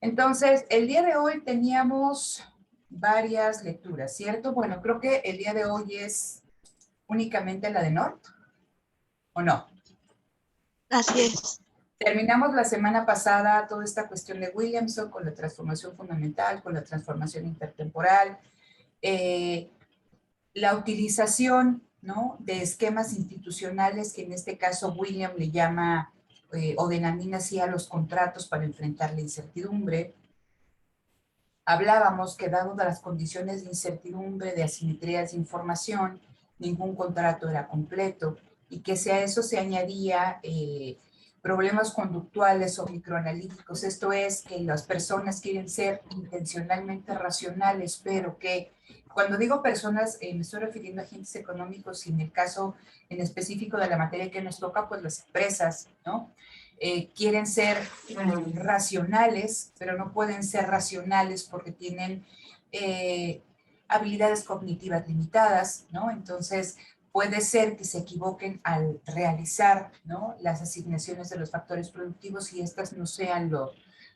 Entonces, el día de hoy teníamos varias lecturas, ¿cierto? Bueno, creo que el día de hoy es únicamente la de North, ¿o no? Así es. Terminamos la semana pasada toda esta cuestión de Williamson con la transformación fundamental, con la transformación intertemporal, la utilización, ¿no?, de esquemas institucionales que en este caso William le llama o denomina así a los contratos para enfrentar la incertidumbre. Hablábamos que dado las condiciones de incertidumbre, de asimetrías de información, ningún contrato era completo y que si a eso se añadía problemas conductuales o microanalíticos, esto es que las personas quieren ser intencionalmente racionales, pero que cuando digo personas me estoy refiriendo a agentes económicos y en el caso en específico de la materia que nos toca, pues las empresas, ¿no? Quieren ser racionales, pero no pueden ser racionales porque tienen habilidades cognitivas limitadas, ¿no? Entonces, puede ser que se equivoquen al realizar, ¿no?, las asignaciones de los factores productivos y estas no sean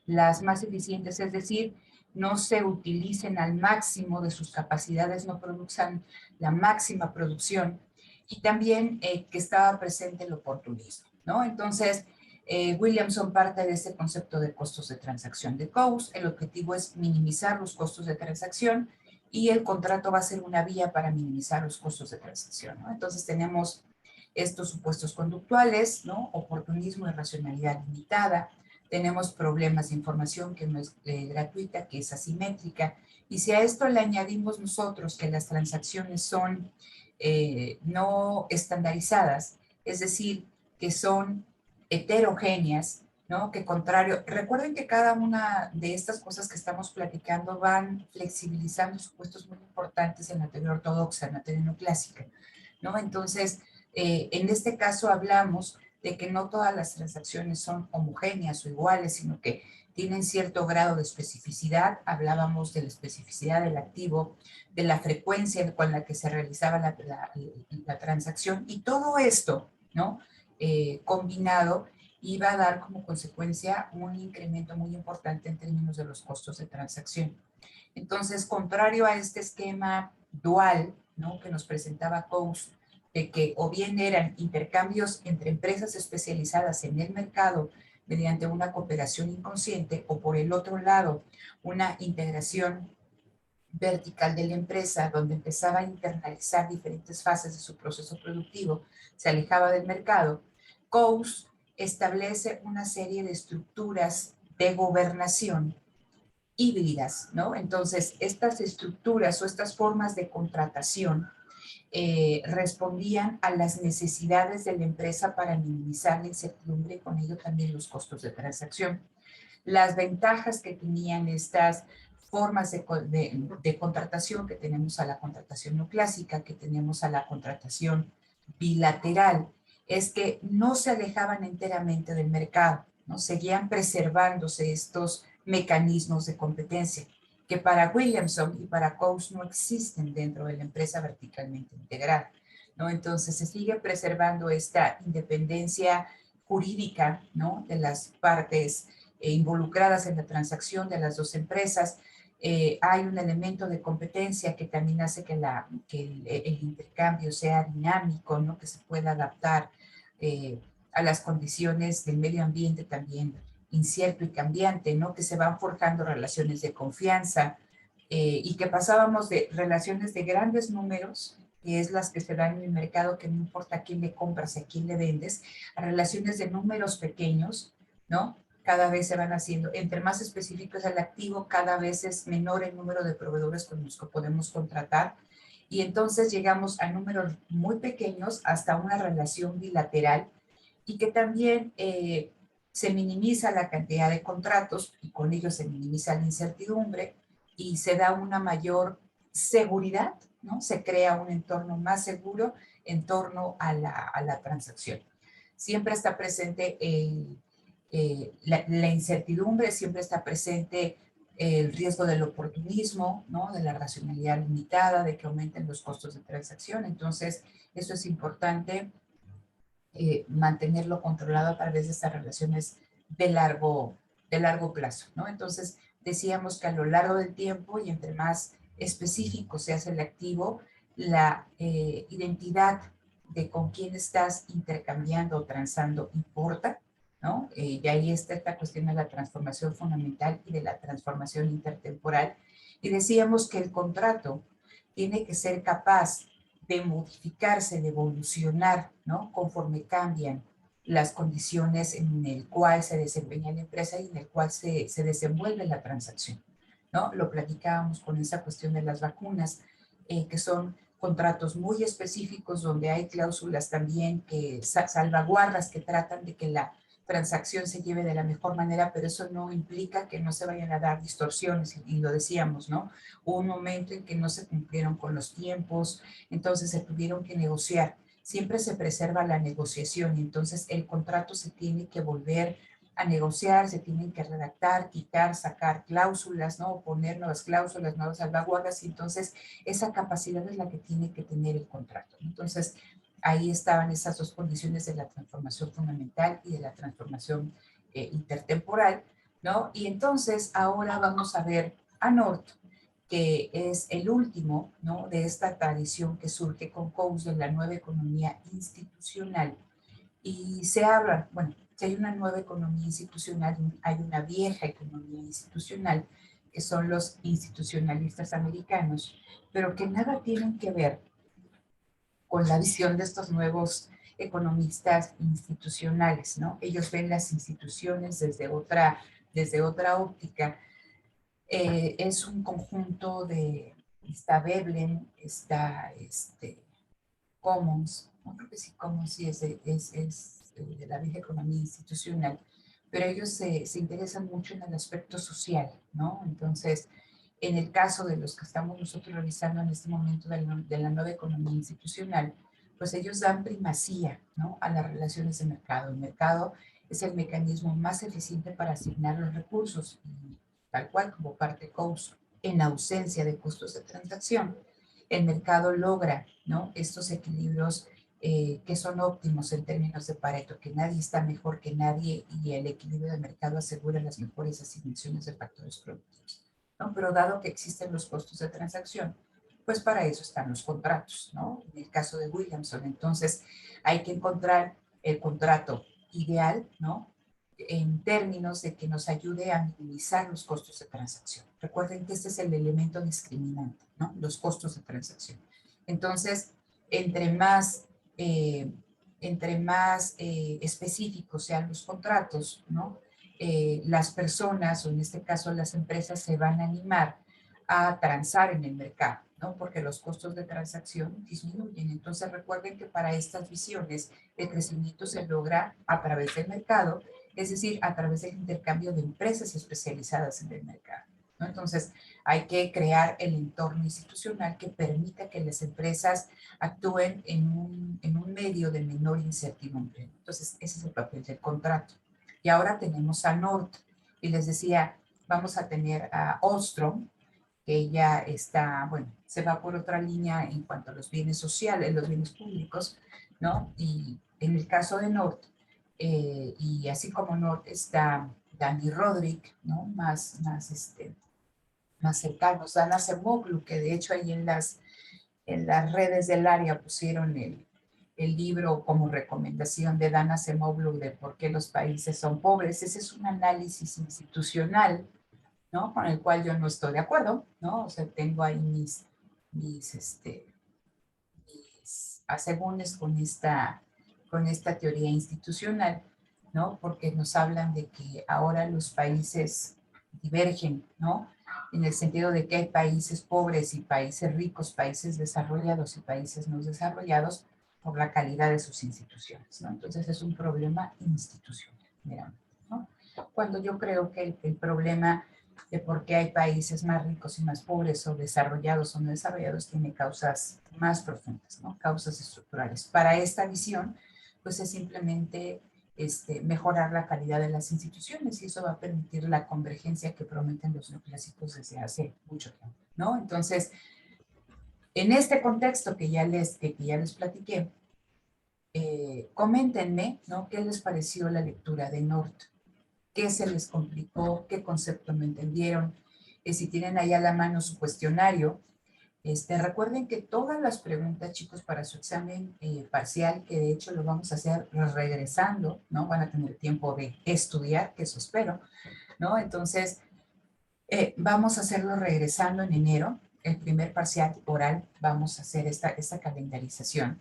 las más eficientes, es decir, no se utilicen al máximo de sus capacidades, no produzcan la máxima producción y también que estaba presente el oportunismo, ¿no? Entonces, Williamson parte de este concepto de costos de transacción de cost. El objetivo es minimizar los costos de transacción y el contrato va a ser una vía para minimizar los costos de transacción, ¿no? Entonces tenemos estos supuestos conductuales, ¿no?, oportunismo y racionalidad limitada. Tenemos problemas de información que no es gratuita, que es asimétrica. Y si a esto le añadimos nosotros que las transacciones son no estandarizadas, es decir, que son heterogéneas, ¿no? Que contrario, recuerden que cada una de estas cosas que estamos platicando van flexibilizando supuestos muy importantes en la teoría ortodoxa, en la teoría neoclásica, ¿no? Entonces, en este caso hablamos de que no todas las transacciones son homogéneas o iguales, sino que tienen cierto grado de especificidad. Hablábamos de la especificidad del activo, de la frecuencia con la que se realizaba la transacción y todo esto, ¿no?, combinado iba a dar como consecuencia un incremento muy importante en términos de los costos de transacción. Entonces, contrario a este esquema dual, ¿no?, que nos presentaba Coase, de que o bien eran intercambios entre empresas especializadas en el mercado mediante una cooperación inconsciente, o por el otro lado, una integración vertical de la empresa, donde empezaba a internalizar diferentes fases de su proceso productivo, se alejaba del mercado. Coase establece una serie de estructuras de gobernación híbridas, ¿no? Entonces, estas estructuras o estas formas de contratación respondían a las necesidades de la empresa para minimizar la incertidumbre y con ello también los costos de transacción. Las ventajas que tenían estas formas de contratación, que tenemos a la contratación no clásica, que tenemos a la contratación bilateral, es que no se alejaban enteramente del mercado, ¿no? Seguían preservándose estos mecanismos de competencia que para Williamson y para Coase no existen dentro de la empresa verticalmente integrada, ¿no? Entonces se sigue preservando esta independencia jurídica, ¿no?, de las partes involucradas en la transacción de las dos empresas. Hay un elemento de competencia que también hace que el intercambio sea dinámico, ¿no?, que se pueda adaptar a las condiciones del medio ambiente también incierto y cambiante, ¿no?, que se van forjando relaciones de confianza y que pasábamos de relaciones de grandes números, que es las que se dan en el mercado, que no importa a quién le compras, a quién le vendes, a relaciones de números pequeños, ¿no? Cada vez se van haciendo, entre más específico es el activo, cada vez es menor el número de proveedores con los que podemos contratar y entonces llegamos a números muy pequeños hasta una relación bilateral y que también se minimiza la cantidad de contratos y con ello se minimiza la incertidumbre y se da una mayor seguridad, ¿no? Se crea un entorno más seguro en torno a la transacción. Siempre está presente la incertidumbre, siempre está presente el riesgo del oportunismo, ¿no?, de la racionalidad limitada, de que aumenten los costos de transacción. Entonces, eso es importante mantenerlo controlado a través de estas relaciones de largo de largo plazo, ¿no? Entonces, decíamos que a lo largo del tiempo y entre más específico se hace el activo, la identidad de con quién estás intercambiando o transando importa, ¿no? Y ahí está esta cuestión de la transformación fundamental y de la transformación intertemporal. Y decíamos que el contrato tiene que ser capaz de modificarse, de evolucionar, ¿no? Conforme cambian las condiciones en el cual se desempeña la empresa y en el cual se desenvuelve la transacción, ¿no? Lo platicábamos con esa cuestión de las vacunas, que son contratos muy específicos donde hay cláusulas también que salvaguardas que tratan de que la transacción se lleve de la mejor manera, pero eso no implica que no se vayan a dar distorsiones, y lo decíamos, ¿no? Hubo un momento en que no se cumplieron con los tiempos, entonces se tuvieron que negociar. Siempre se preserva la negociación y entonces el contrato se tiene que volver a negociar, se tienen que redactar, quitar, sacar cláusulas, ¿no? Poner nuevas cláusulas, nuevas salvaguardas, y entonces esa capacidad es la que tiene que tener el contrato. Entonces, ahí estaban esas dos condiciones de la transformación fundamental y de la transformación intertemporal, ¿no? Y entonces ahora vamos a ver a North, que es el último, ¿no? De esta tradición que surge con Coase de la nueva economía institucional. Y se habla, bueno, si hay una nueva economía institucional, hay una vieja economía institucional, que son los institucionalistas americanos, pero que nada tienen que ver con la visión de estos nuevos economistas institucionales, ¿no? Ellos ven las instituciones desde otra óptica. Es un conjunto de, está Veblen, está Commons, no creo que sí, Commons sí es de la vieja economía institucional, pero ellos se interesan mucho en el aspecto social, ¿no? Entonces, en el caso de los que estamos nosotros realizando en este momento de la nueva economía institucional, pues ellos dan primacía, ¿no? A las relaciones de mercado. El mercado es el mecanismo más eficiente para asignar los recursos, y tal cual como parte costo, en ausencia de costos de transacción. El mercado logra, ¿no? Estos equilibrios que son óptimos en términos de Pareto, que nadie está mejor que nadie y el equilibrio del mercado asegura las mejores asignaciones de factores productivos, ¿no? Pero dado que existen los costos de transacción, pues para eso están los contratos, ¿no? En el caso de Williamson, entonces hay que encontrar el contrato ideal, ¿no? En términos de que nos ayude a minimizar los costos de transacción. Recuerden que este es el elemento discriminante, ¿no? Los costos de transacción. Entonces, entre más, eh, específicos sean los contratos, ¿no? Las personas, o en este caso las empresas, se van a animar a transar en el mercado, ¿no? Porque los costos de transacción disminuyen. Entonces, recuerden que para estas visiones el crecimiento se logra a través del mercado, es decir, a través del intercambio de empresas especializadas en el mercado, ¿no? Entonces, hay que crear el entorno institucional que permita que las empresas actúen en un medio de menor incertidumbre. Entonces, ese es el papel del contrato. Y ahora tenemos a Nord, y les decía, vamos a tener a Ostrom, que ella está, bueno, se va por otra línea en cuanto a los bienes sociales, los bienes públicos, ¿no? Y en el caso de Nord, y así como Nord está Dani Rodrik, ¿no? Más cercanos, Dana Acemoglu, que de hecho ahí en las redes del área pusieron el libro como recomendación de Dana Acemoglu de por qué los países son pobres. Ese es un análisis institucional, ¿no? Con el cual yo no estoy de acuerdo, ¿no? O sea, tengo ahí mis asegúnes con esta teoría institucional, ¿no? Porque nos hablan de que ahora los países divergen, ¿no? En el sentido de que hay países pobres y países ricos, países desarrollados y países no desarrollados por la calidad de sus instituciones, ¿no? Entonces es un problema institucional, meramente, ¿no? Cuando yo creo que el problema de por qué hay países más ricos y más pobres, o desarrollados o no desarrollados, tiene causas más profundas, ¿no? Causas estructurales. Para esta visión, pues es simplemente mejorar la calidad de las instituciones, y eso va a permitir la convergencia que prometen los neoclásicos desde hace mucho tiempo, ¿no? Entonces, en este contexto que ya les platiqué, coméntenme, ¿no? ¿Qué les pareció la lectura de North? qué se les complicó, qué concepto no entendieron. Si tienen ahí a la mano su cuestionario, recuerden que todas las preguntas, chicos, para su examen parcial, que de hecho lo vamos a hacer regresando, ¿no? Van a tener tiempo de estudiar, que eso espero, ¿no? Entonces, vamos a hacerlo regresando en enero. El primer parcial oral, vamos a hacer esta calendarización.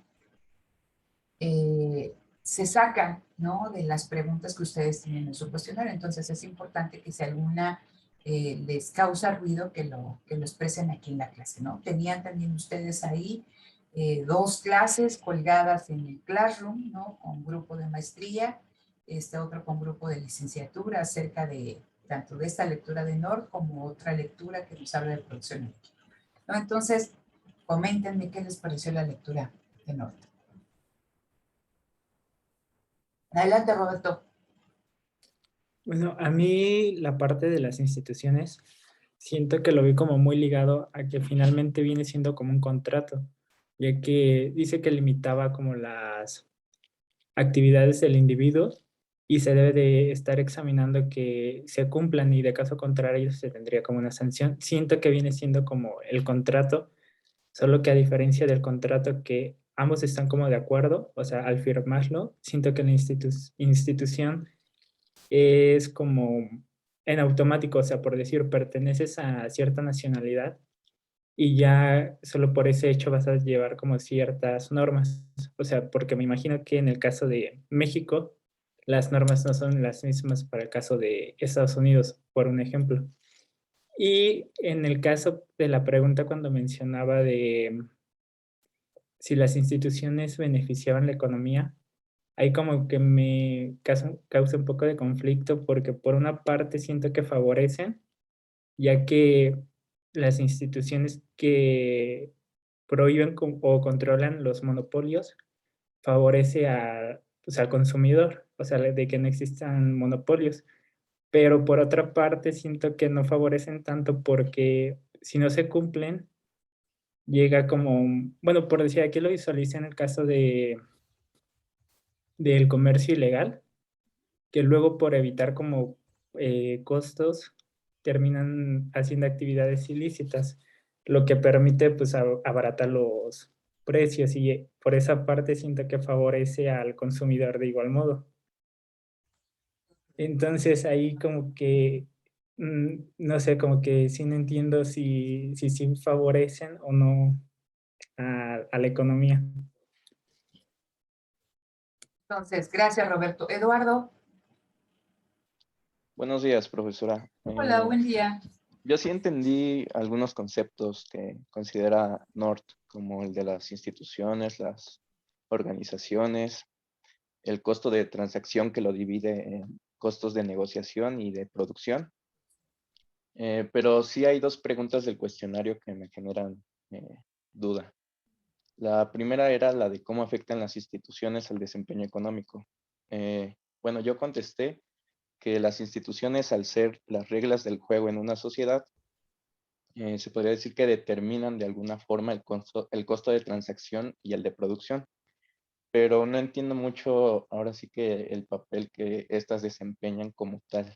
Se sacan, ¿no? De las preguntas que ustedes tienen en su cuestionario. Entonces, es importante que si alguna les causa ruido, que lo expresen aquí en la clase, ¿no? Tenían también ustedes ahí 2 clases colgadas en el Classroom, ¿no? Con grupo de maestría, otro con grupo de licenciatura acerca de tanto de esta lectura de Nord como otra lectura que nos habla de producción en equipo, ¿no? Entonces, coméntenme qué les pareció la lectura de Nord. Adelante, Roberto. Bueno, a mí la parte de las instituciones siento que lo vi como muy ligado a que finalmente viene siendo como un contrato, ya que dice que limitaba como las actividades del individuo y se debe de estar examinando que se cumplan y de caso contrario se tendría como una sanción. Siento que viene siendo como el contrato, solo que a diferencia del contrato que ambos están como de acuerdo, o sea, al firmarlo, siento que la institución es como en automático, o sea, por decir, perteneces a cierta nacionalidad y ya solo por ese hecho vas a llevar como ciertas normas. O sea, porque me imagino que en el caso de México, las normas no son las mismas para el caso de Estados Unidos, por un ejemplo. Y en el caso de la pregunta cuando mencionaba de si las instituciones beneficiaban la economía, ahí como que me causa un poco de conflicto porque por una parte siento que favorecen, ya que las instituciones que prohíben o controlan los monopolios favorece pues, al consumidor, o sea, de que no existan monopolios. Pero por otra parte siento que no favorecen tanto porque si no se cumplen, llega como, bueno, por decir, aquí lo visualicé en el caso del comercio ilegal, que luego por evitar como costos terminan haciendo actividades ilícitas, lo que permite pues abaratar los precios y por esa parte siento que favorece al consumidor de igual modo. Entonces ahí como que, no sé, como que sí no entiendo si favorecen o no a la economía. Entonces, gracias, Roberto. Eduardo. Buenos días, profesora. Hola, buen día. Yo sí entendí algunos conceptos que considera North, como el de las instituciones, las organizaciones, el costo de transacción que lo divide en costos de negociación y de producción. Pero sí hay 2 preguntas del cuestionario que me generan duda. La primera era la de cómo afectan las instituciones al desempeño económico. Bueno, yo contesté que las instituciones, al ser las reglas del juego en una sociedad, se podría decir que determinan de alguna forma el costo de transacción y el de producción. Pero no entiendo mucho ahora sí que el papel que estas desempeñan como tal.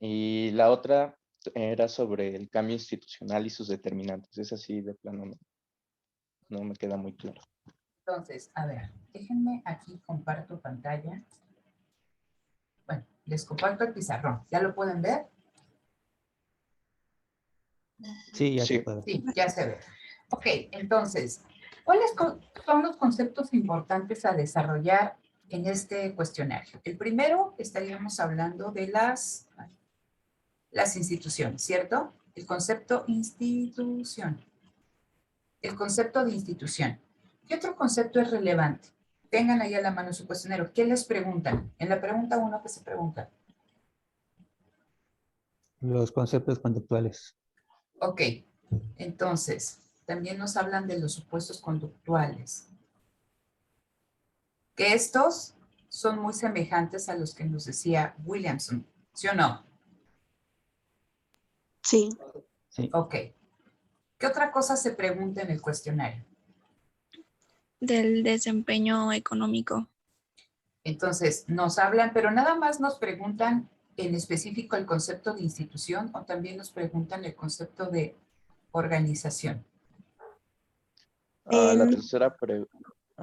Y la otra era sobre el cambio institucional y sus determinantes. Es así de plano, no me queda muy claro. Entonces, a ver, déjenme aquí comparto pantalla. Bueno, les comparto el pizarrón. ¿Ya lo pueden ver? Sí, ya se Sí. puede. Sí, ya se ve. Ok, entonces, ¿cuáles son los conceptos importantes a desarrollar en este cuestionario? El primero, estaríamos hablando de las instituciones, ¿cierto? El concepto institución. El concepto de institución. ¿Qué otro concepto es relevante? Tengan ahí a la mano su cuestionario. ¿Qué les preguntan? En la pregunta 1, ¿qué se pregunta? Los conceptos conceptuales. Ok, entonces, también nos hablan de los supuestos conductuales. Que estos son muy semejantes a los que nos decía Williamson, ¿sí o no? Sí. Sí. Ok. ¿Qué otra cosa se pregunta en el cuestionario? Del desempeño económico. Entonces, nos hablan, pero nada más nos preguntan en específico el concepto de institución o también nos preguntan el concepto de organización? La tercera pregunta.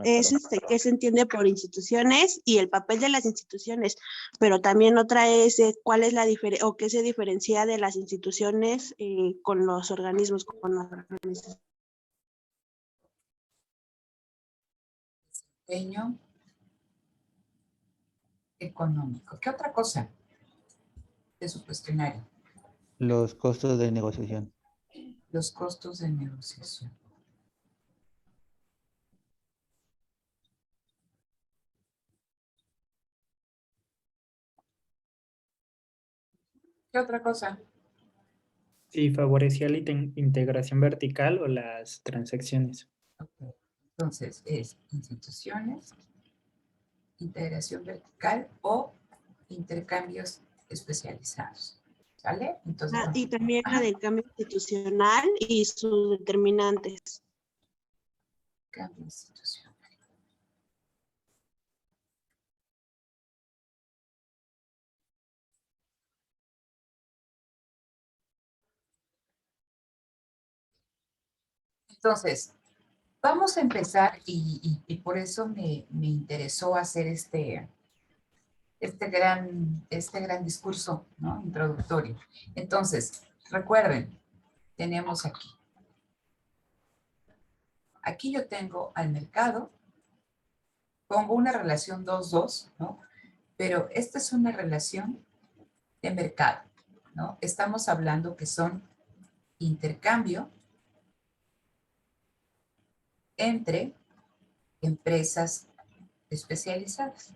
Es qué se entiende por instituciones y el papel de las instituciones, pero también otra es cuál es la diferencia o qué se diferencia de las instituciones con los organismos, con las organizaciones. Desempeño económico. ¿Qué otra cosa de su cuestionario? Los costos de negociación. Los costos de negociación. ¿Qué otra cosa? Si favorecía la integración vertical o las transacciones. Okay. Entonces, es instituciones, integración vertical o intercambios especializados. ¿Sale? Entonces, bueno, Y también la del cambio institucional y sus determinantes. cambio institucional. Entonces, vamos a empezar y por eso me interesó hacer este gran discurso, ¿no? Introductorio. Entonces, recuerden, tenemos aquí yo tengo al mercado, pongo una relación 2-2, ¿no? Pero esta es una relación de mercado, ¿no? Estamos hablando que son intercambio entre empresas especializadas.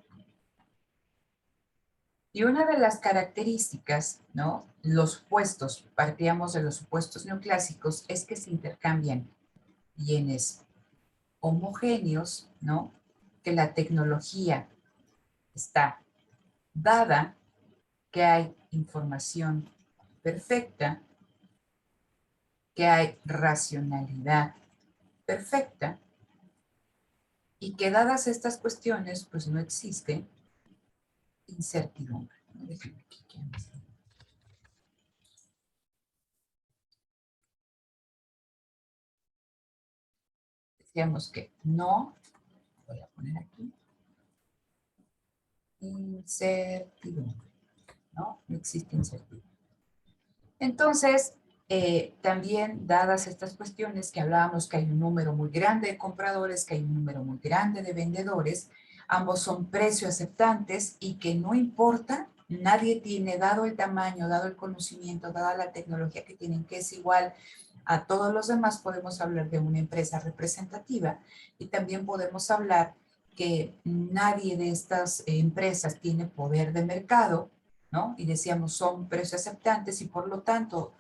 Y una de las características, ¿no? Los puestos, partíamos de los supuestos neoclásicos, es que se intercambian bienes homogéneos, ¿no? Que la tecnología está dada, que hay información perfecta, que hay racionalidad perfecta y que dadas estas cuestiones, pues no existe incertidumbre. Déjenme aquí que decíamos que no, voy a poner aquí, incertidumbre, ¿no? No existe incertidumbre. Entonces, también dadas estas cuestiones que hablábamos que hay un número muy grande de compradores, que hay un número muy grande de vendedores, ambos son precio aceptantes y que no importa, nadie tiene, dado el tamaño, dado el conocimiento, dada la tecnología que tienen, que es igual a todos los demás, podemos hablar de una empresa representativa y también podemos hablar que nadie de estas empresas tiene poder de mercado, ¿no? Y decíamos, son precios aceptantes y por lo tanto,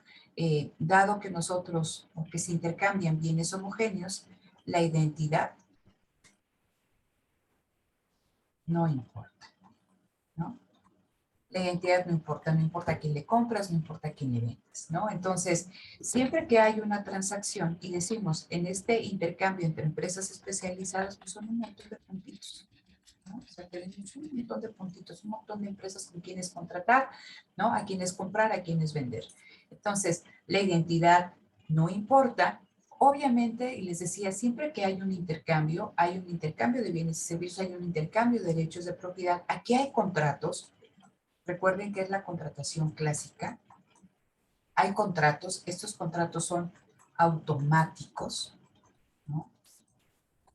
dado que nosotros, o que se intercambian bienes homogéneos, la identidad no importa, ¿no? La identidad no importa, no importa a quién le compras, no importa a quién le vendes, ¿no? Entonces, siempre que hay una transacción y decimos, en este intercambio entre empresas especializadas, pues son un montón de puntitos, ¿no? O sea, tenemos un montón de puntitos, un montón de empresas con quienes contratar, ¿no? A quienes comprar, a quienes vender. Entonces, la identidad no importa. Obviamente, y les decía, siempre que hay un intercambio de bienes y servicios, hay un intercambio de derechos de propiedad. Aquí hay contratos. Recuerden que es la contratación clásica. Hay contratos, estos contratos son automáticos, ¿no?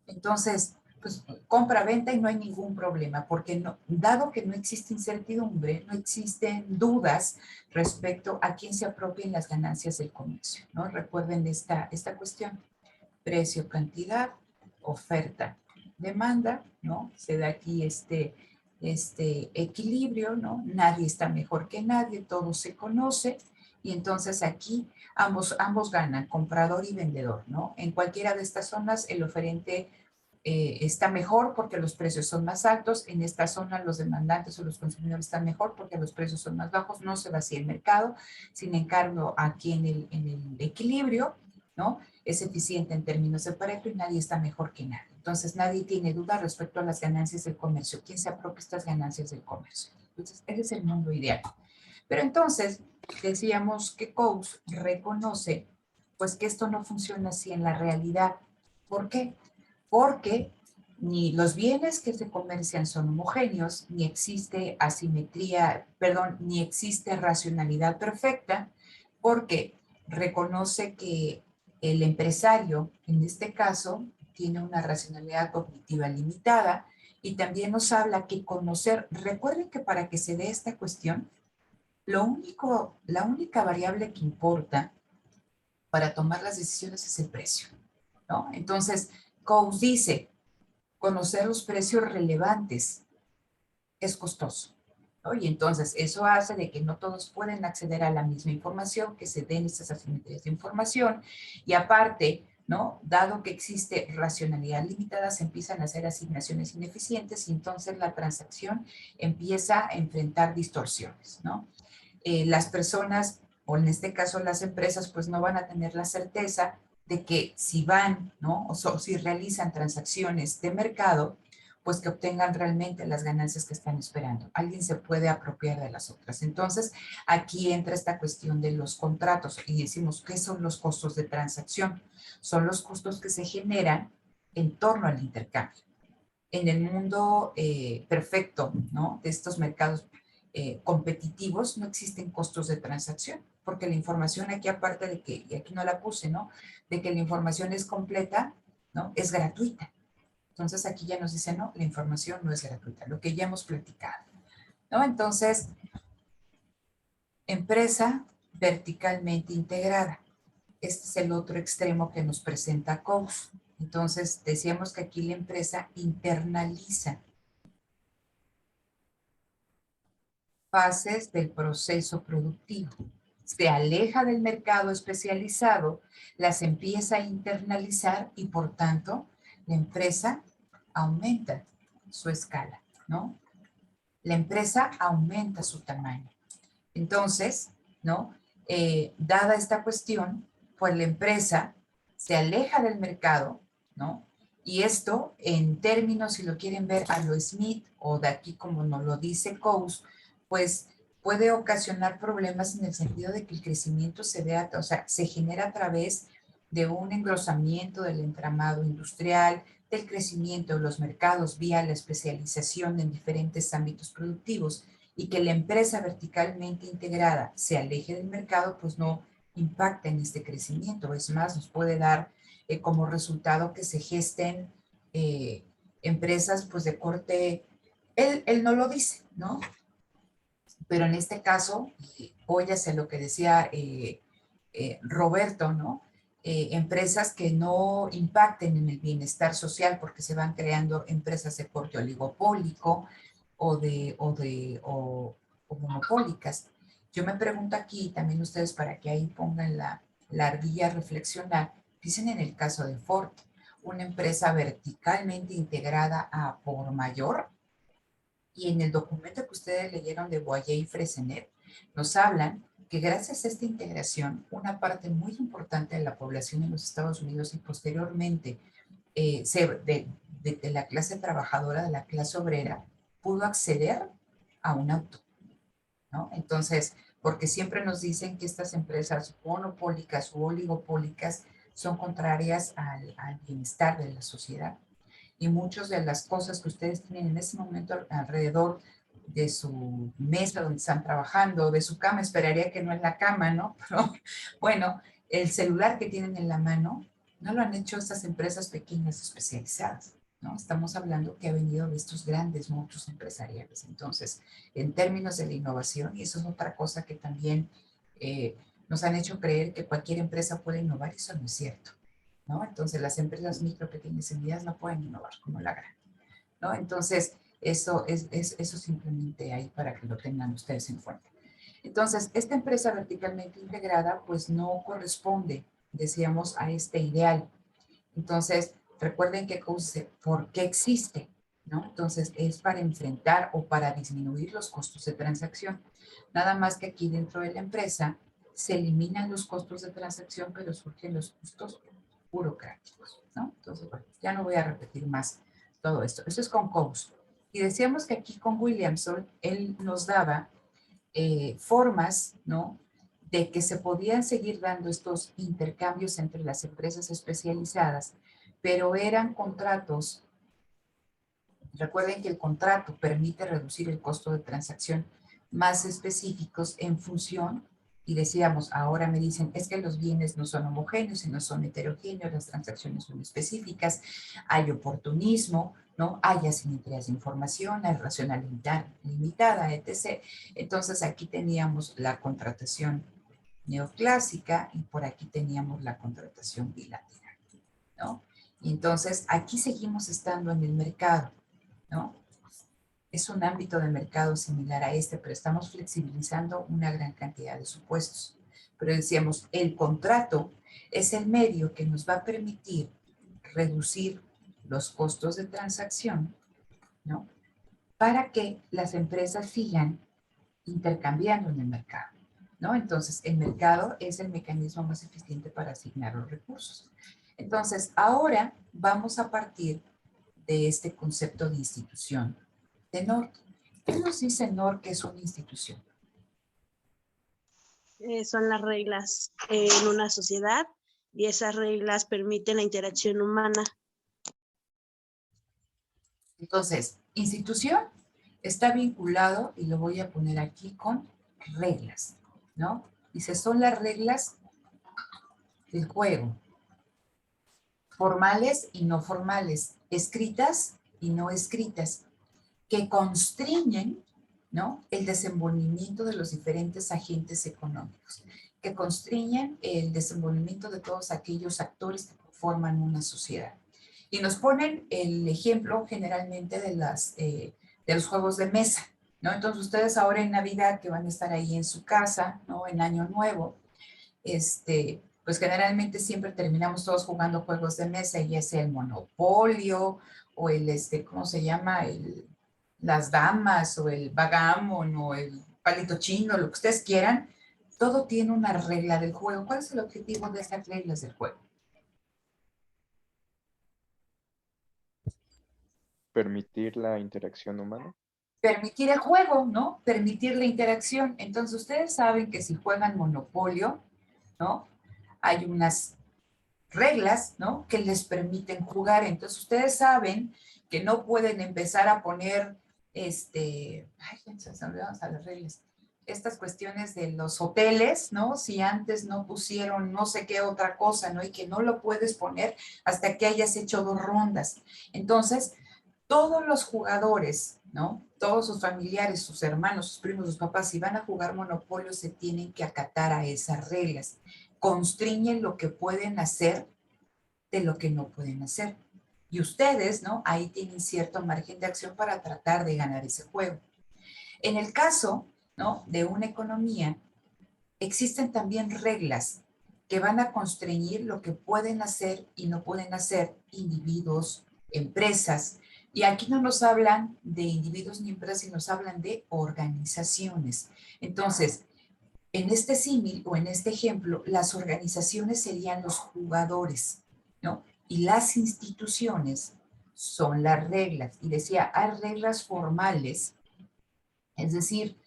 Entonces, pues compra-venta y no hay ningún problema, porque no, dado que no existe incertidumbre, no existen dudas respecto a quién se apropien las ganancias del comercio, ¿no? Recuerden esta cuestión, precio, cantidad, oferta, demanda, ¿no? Se da aquí este equilibrio, ¿no? Nadie está mejor que nadie, todo se conoce, y entonces aquí ambos ganan, comprador y vendedor, ¿no? En cualquiera de estas zonas el oferente está mejor porque los precios son más altos, en esta zona los demandantes o los consumidores están mejor porque los precios son más bajos, no se vacía el mercado, sin embargo aquí en el equilibrio, ¿no? Es eficiente en términos de Pareto y nadie está mejor que nadie. Entonces nadie tiene duda respecto a las ganancias del comercio. ¿Quién se apropia estas ganancias del comercio? Entonces ese es el mundo ideal. Pero entonces decíamos que Coase reconoce pues que esto no funciona así en la realidad. ¿Por qué? Porque ni los bienes que se comercian son homogéneos, ni existe asimetría, perdón, ni existe racionalidad perfecta, porque reconoce que el empresario, en este caso, tiene una racionalidad cognitiva limitada y también nos habla que conocer, recuerden que para que se dé esta cuestión, la única variable que importa para tomar las decisiones es el precio, ¿no? Entonces, Coase dice, conocer los precios relevantes es costoso, ¿no? Y entonces eso hace de que no todos pueden acceder a la misma información, que se den estas asimetrías de información, y aparte, ¿no? Dado que existe racionalidad limitada, se empiezan a hacer asignaciones ineficientes y entonces la transacción empieza a enfrentar distorsiones, ¿no? Las personas, o en este caso las empresas, pues no van a tener la certeza de que si van, ¿no? O si realizan transacciones de mercado, pues que obtengan realmente las ganancias que están esperando. Alguien se puede apropiar de las otras. Entonces, aquí entra esta cuestión de los contratos y decimos, ¿qué son los costos de transacción? Son los costos que se generan en torno al intercambio. En el mundo perfecto, ¿no? De estos mercados competitivos no existen costos de transacción, porque la información aquí, aparte de que, y aquí no la puse, ¿no? De que la información es completa, ¿no? Es gratuita. Entonces aquí ya nos dice, no, la información no es gratuita, lo que ya hemos platicado, ¿no? Entonces, empresa verticalmente integrada. Este es el otro extremo que nos presenta Coase. Entonces, decíamos que aquí la empresa internaliza fases del proceso productivo. Se aleja del mercado especializado, las empieza a internalizar y por tanto la empresa aumenta su escala, ¿no? La empresa aumenta su tamaño. Entonces, ¿no? Dada esta cuestión, pues la empresa se aleja del mercado, ¿no? Y esto, en términos, si lo quieren ver a lo Smith, o de aquí como nos lo dice Coase, pues puede ocasionar problemas en el sentido de que el crecimiento se vea, o sea, se genera a través de un engrosamiento del entramado industrial, del crecimiento de los mercados vía la especialización en diferentes ámbitos productivos, y que la empresa verticalmente integrada se aleje del mercado, pues no impacta en este crecimiento. Es más, nos puede dar como resultado que se gesten empresas pues de corte, él no lo dice, ¿no? Pero en este caso, óyase lo que decía Roberto, ¿no? Empresas que no impacten en el bienestar social porque se van creando empresas de corte oligopólico o monopólicas. Yo me pregunto aquí, también ustedes para que ahí pongan la ardilla a reflexionar, dicen en el caso de Ford, una empresa verticalmente integrada a por mayor, y en el documento que ustedes leyeron de Boyer y Freyssinet, nos hablan que gracias a esta integración, una parte muy importante de la población en los Estados Unidos y posteriormente de la clase trabajadora, de la clase obrera, pudo acceder a un auto, ¿no? Entonces, porque siempre nos dicen que estas empresas monopólicas u oligopólicas son contrarias al bienestar de la sociedad. Y muchas de las cosas que ustedes tienen en ese momento alrededor de su mesa donde están trabajando, de su cama, esperaría que no es la cama, ¿no? Pero bueno, el celular que tienen en la mano, no lo han hecho estas empresas pequeñas especializadas, ¿no? Estamos hablando que ha venido de estos grandes monstruos empresariales. Entonces, en términos de la innovación, y eso es otra cosa que también nos han hecho creer que cualquier empresa puede innovar, eso no es cierto, ¿no? Entonces, las empresas micro, pequeñas y medianas no pueden innovar como la gran, ¿no? Entonces, eso simplemente ahí para que lo tengan ustedes en cuenta. Entonces, esta empresa verticalmente integrada, pues no corresponde, decíamos, a este ideal. Entonces, recuerden que ¿por qué existe? ¿No? Entonces, es para enfrentar o para disminuir los costos de transacción. Nada más que aquí dentro de la empresa se eliminan los costos de transacción, pero surgen los costos burocráticos, ¿no? Entonces, bueno, ya no voy a repetir más todo esto. Esto es con Coase. Y decíamos que aquí con Williamson, él nos daba formas, ¿no?, de que se podían seguir dando estos intercambios entre las empresas especializadas, pero eran contratos. Recuerden que el contrato permite reducir el costo de transacción más específicos en función, y decíamos, ahora me dicen, es que los bienes no son homogéneos, sino son heterogéneos, las transacciones son específicas, hay oportunismo, ¿no? Hay asimetrías de información, hay racionalidad limitada, etc. Entonces aquí teníamos la contratación neoclásica y por aquí teníamos la contratación bilateral, ¿no? Y entonces aquí seguimos estando en el mercado, ¿no? Es un ámbito de mercado similar a este, pero estamos flexibilizando una gran cantidad de supuestos. Pero decíamos, el contrato es el medio que nos va a permitir reducir los costos de transacción, ¿no?, para que las empresas sigan intercambiando en el mercado, ¿no? Entonces, el mercado es el mecanismo más eficiente para asignar los recursos. Entonces, ahora vamos a partir de este concepto de institución de NORC. ¿Qué nos dice NORC que es una institución? Son las reglas en una sociedad y esas reglas permiten la interacción humana. Entonces, institución está vinculado, y lo voy a poner aquí, con reglas, ¿no? Dice, son las reglas del juego, formales y no formales, escritas y no escritas, que constriñen, ¿no?, el desenvolvimiento de los diferentes agentes económicos, que constriñen el desenvolvimiento de todos aquellos actores que forman una sociedad. Y nos ponen el ejemplo generalmente de los juegos de mesa, ¿no? Entonces ustedes ahora en Navidad, que van a estar ahí en su casa, ¿no?, en Año Nuevo, pues generalmente siempre terminamos todos jugando juegos de mesa, ya sea el Monopolio o el, ¿cómo se llama?, las damas o el backgammon o el palito chino, lo que ustedes quieran. Todo tiene una regla del juego. ¿Cuál es el objetivo de esas reglas del juego? Permitir la interacción humana. Permitir el juego, ¿no? Permitir la interacción. Entonces, ustedes saben que si juegan Monopolio, ¿no?, hay unas reglas, ¿no?, que les permiten jugar. Entonces, ustedes saben que no pueden empezar a poner, ay, se me olvidaron las reglas, estas cuestiones de los hoteles, ¿no?, si antes no pusieron no sé qué otra cosa, ¿no?, y que no lo puedes poner hasta que hayas hecho 2 rondas. Entonces, todos los jugadores, ¿no?, todos sus familiares, sus hermanos, sus primos, sus papás, si van a jugar Monopolio, se tienen que acatar a esas reglas. Constriñen lo que pueden hacer de lo que no pueden hacer. Y ustedes, ¿no?, ahí tienen cierto margen de acción para tratar de ganar ese juego. En el caso, ¿no?, de una economía, existen también reglas que van a constreñir lo que pueden hacer y no pueden hacer individuos, empresas. Y aquí no nos hablan de individuos ni empresas, sino nos hablan de organizaciones. Entonces, en este símil o en este ejemplo, las organizaciones serían los jugadores, ¿no? Y las instituciones son las reglas. Y decía, hay reglas formales, es decir,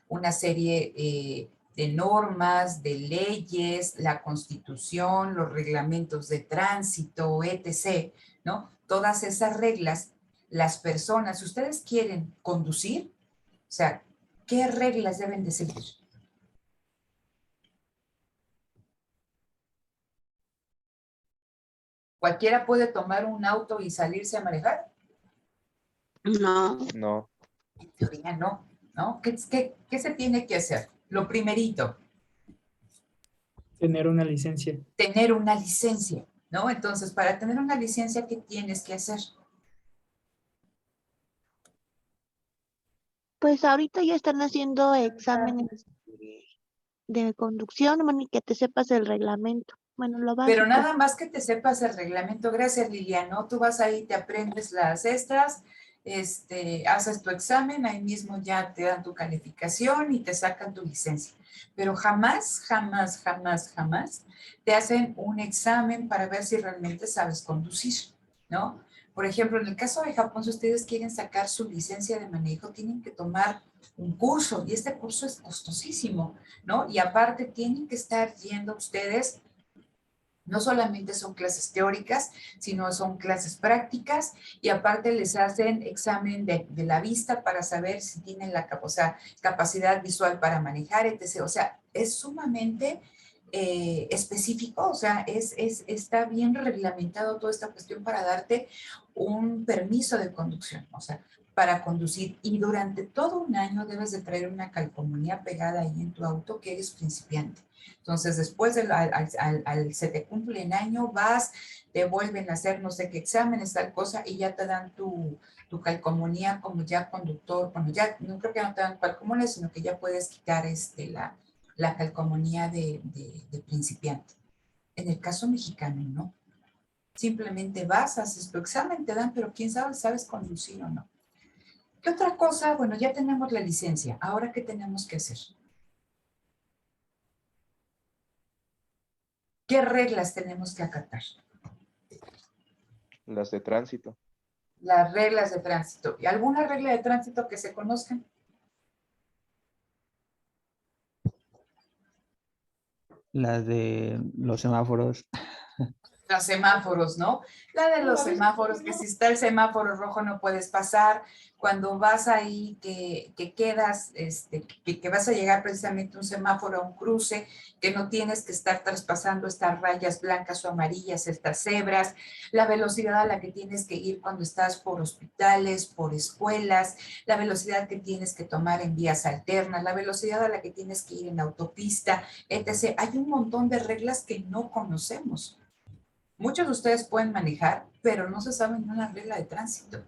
una serie de normas, de leyes, la Constitución, los reglamentos de tránsito, etc., ¿no? Todas esas reglas, las personas, si ustedes quieren conducir, o sea, ¿qué reglas deben de seguir? ¿Cualquiera puede tomar un auto y salirse a manejar? No. No. En teoría no, ¿no? ¿Qué se tiene que hacer? Lo primerito, Tener una licencia. tener una licencia, ¿no? Entonces, para tener una licencia, ¿qué tienes que hacer? Pues ahorita ya están haciendo exámenes de conducción, bueno, y que te sepas el reglamento. Bueno, lo Pero básico. nada más que te sepas el reglamento. Gracias, Liliana. Tú vas ahí, te aprendes las estas, haces tu examen, ahí mismo ya te dan tu calificación y te sacan tu licencia. Pero jamás, jamás, jamás, jamás te hacen un examen para ver si realmente sabes conducir, ¿no? Por ejemplo, en el caso de Japón, si ustedes quieren sacar su licencia de manejo, tienen que tomar un curso y este curso es costosísimo, ¿no? Y aparte tienen que estar yendo ustedes, no solamente son clases teóricas, sino son clases prácticas y aparte les hacen examen de la vista para saber si tienen la capacidad visual para manejar, etc. O sea, es sumamente específico, o sea, está bien reglamentado toda esta cuestión para darte un permiso de conducción, o sea, para conducir. Y durante todo un año debes de traer una calcomanía pegada ahí en tu auto que eres principiante. Entonces, después se te cumple el año, vas, te vuelven a hacer no sé qué exámenes, tal cosa, y ya te dan tu calcomanía como ya conductor. Bueno, ya no creo que no te dan calcomanía, sino que ya puedes quitar la calcomanía de principiante. En el caso mexicano, ¿no? Simplemente vas, haces tu examen, te dan, pero quién sabe, sabes conducir o no. ¿Qué otra cosa? Bueno, ya tenemos la licencia. ¿Ahora qué tenemos que hacer? ¿Qué reglas tenemos que acatar? Las de tránsito. Las reglas de tránsito. ¿Y alguna regla de tránsito que se conozcan? Las de los semáforos. Los semáforos, ¿no? La de los semáforos, que si está el semáforo rojo no puedes pasar. Cuando vas ahí, que quedas, que vas a llegar precisamente a un semáforo, a un cruce, que no tienes que estar traspasando estas rayas blancas o amarillas, estas cebras, la velocidad a la que tienes que ir cuando estás por hospitales, por escuelas, la velocidad que tienes que tomar en vías alternas, la velocidad a la que tienes que ir en autopista, etc. Hay un montón de reglas que no conocemos. Muchos de ustedes pueden manejar, pero no se saben una regla de tránsito.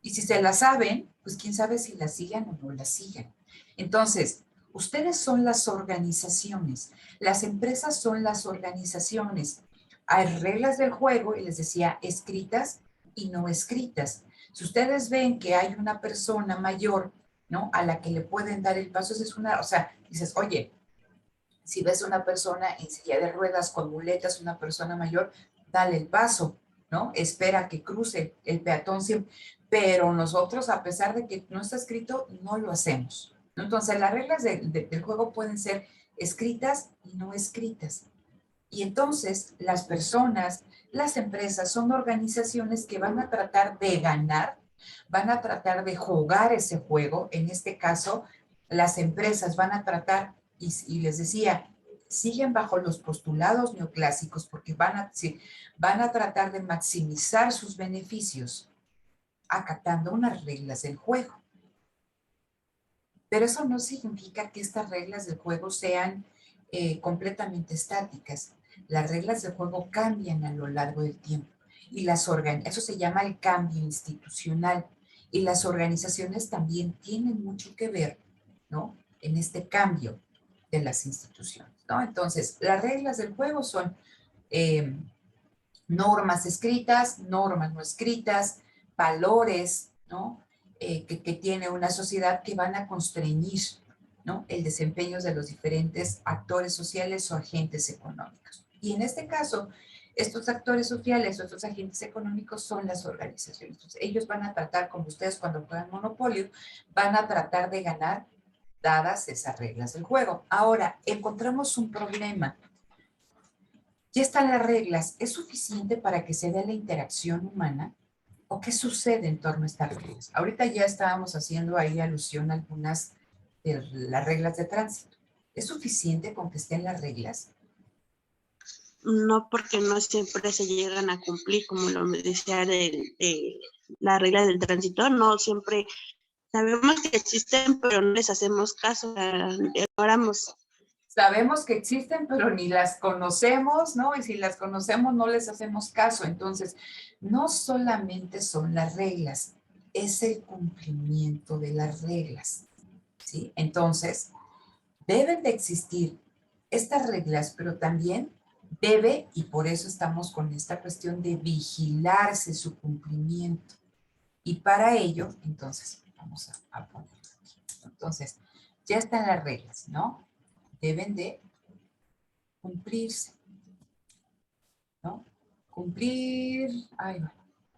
Y si se la saben, pues quién sabe si la sigan o no la sigan. Entonces, ustedes son las organizaciones, las empresas son las organizaciones. Hay reglas del juego, y les decía, escritas y no escritas. Si ustedes ven que hay una persona mayor, ¿no? A la que le pueden dar el paso, es una, o sea, dices, oye, si ves una persona en silla de ruedas con muletas, una persona mayor, dale el paso, ¿no? Espera que cruce el peatón siempre. Pero nosotros, a pesar de que no está escrito, no lo hacemos, ¿no? Entonces, las reglas del juego pueden ser escritas y no escritas. Y entonces, las personas, las empresas son organizaciones que van a tratar de ganar, van a tratar de jugar ese juego. En este caso, las empresas van a tratar, y les decía, siguen bajo los postulados neoclásicos porque van a tratar de maximizar sus beneficios acatando unas reglas del juego. Pero eso no significa que estas reglas del juego sean completamente estáticas. Las reglas del juego cambian a lo largo del tiempo y eso se llama el cambio institucional, y las organizaciones también tienen mucho que ver, ¿no? En este cambio de las instituciones, ¿no? Entonces, las reglas del juego son normas escritas, normas no escritas, valores, ¿no? Que tiene una sociedad que van a constreñir, ¿no? El desempeño de los diferentes actores sociales o agentes económicos. Y en este caso, estos actores sociales o estos agentes económicos son las organizaciones. Entonces, ellos van a tratar, como ustedes cuando juegan Monopolio, van a tratar de ganar dadas esas reglas del juego. Ahora, encontramos un problema. Ya están las reglas. ¿Es suficiente para que se dé la interacción humana? ¿O qué sucede en torno a estas reglas? Ahorita ya estábamos haciendo ahí alusión a algunas de las reglas de tránsito. ¿Es suficiente con que estén las reglas? No, porque no siempre se llegan a cumplir, como lo decía la regla del tránsito, no siempre sabemos que existen, pero no les hacemos caso, ignoramos. Sabemos que existen, pero ni las conocemos, ¿no? Y si las conocemos, no les hacemos caso. Entonces, no solamente son las reglas, es el cumplimiento de las reglas, ¿sí? Entonces, deben de existir estas reglas, pero también debe, y por eso estamos con esta cuestión de vigilarse su cumplimiento. Y para ello, entonces, vamos a poner aquí. Entonces, ya están las reglas, ¿no? Deben de cumplirse, ¿no? Cumplir,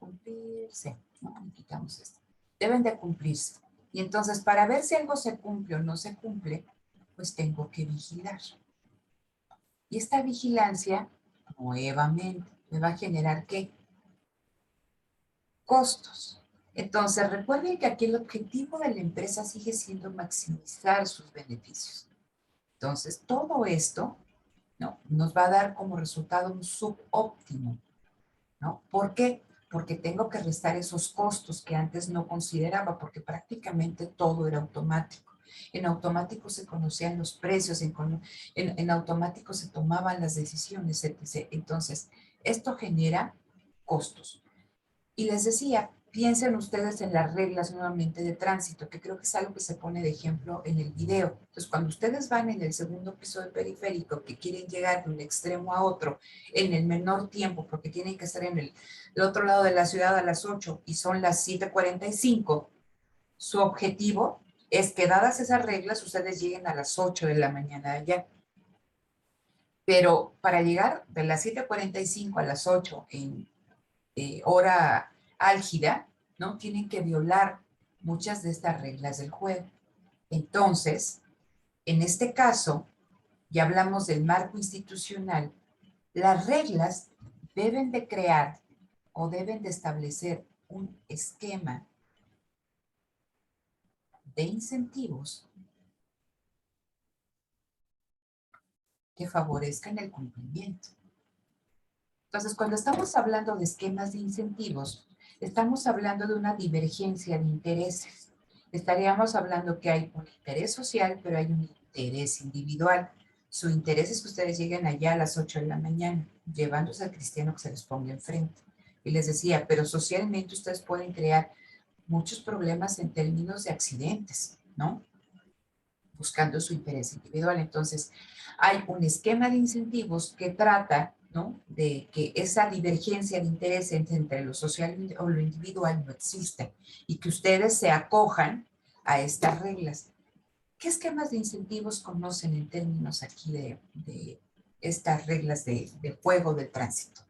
cumplirse. ¿No? Y quitamos esto. Deben de cumplirse. Y entonces, para ver si algo se cumple o no se cumple, pues tengo que vigilar. Y esta vigilancia, nuevamente, me va a generar ¿qué? Costos. Entonces, recuerden que aquí el objetivo de la empresa sigue siendo maximizar sus beneficios. Entonces, todo esto, ¿no?, nos va a dar como resultado un subóptimo, ¿no? ¿Por qué? Porque tengo que restar esos costos que antes no consideraba, porque prácticamente todo era automático. En automático se conocían los precios, en automático se tomaban las decisiones, etc. Entonces, esto genera costos. Y les decía, piensen ustedes en las reglas nuevamente de tránsito, que creo que es algo que se pone de ejemplo en el video. Entonces, cuando ustedes van en el segundo piso del periférico, que quieren llegar de un extremo a otro en el menor tiempo, porque tienen que estar en el otro lado de la ciudad a las 8 y son las 7:45, su objetivo es que, dadas esas reglas, ustedes lleguen a las 8 de la mañana allá. Pero para llegar de las 7:45 a las 8 en hora álgida, ¿no?, tienen que violar muchas de estas reglas del juego. Entonces, en este caso, ya hablamos del marco institucional, las reglas deben de crear o deben de establecer un esquema de incentivos que favorezcan el cumplimiento. Entonces, cuando estamos hablando de esquemas de incentivos, estamos hablando de una divergencia de intereses. Estaríamos hablando que hay un interés social, pero hay un interés individual. Su interés es que ustedes lleguen allá a las 8 de la mañana, llevándose al cristiano que se les ponga enfrente. Y les decía, pero socialmente ustedes pueden crear muchos problemas en términos de accidentes, ¿no?, buscando su interés individual. Entonces, hay un esquema de incentivos que trata, ¿no?, de que esa divergencia de interés entre lo social o lo individual no exista y que ustedes se acojan a estas reglas. ¿Qué esquemas de incentivos conocen en términos aquí de estas reglas de juego del tránsito?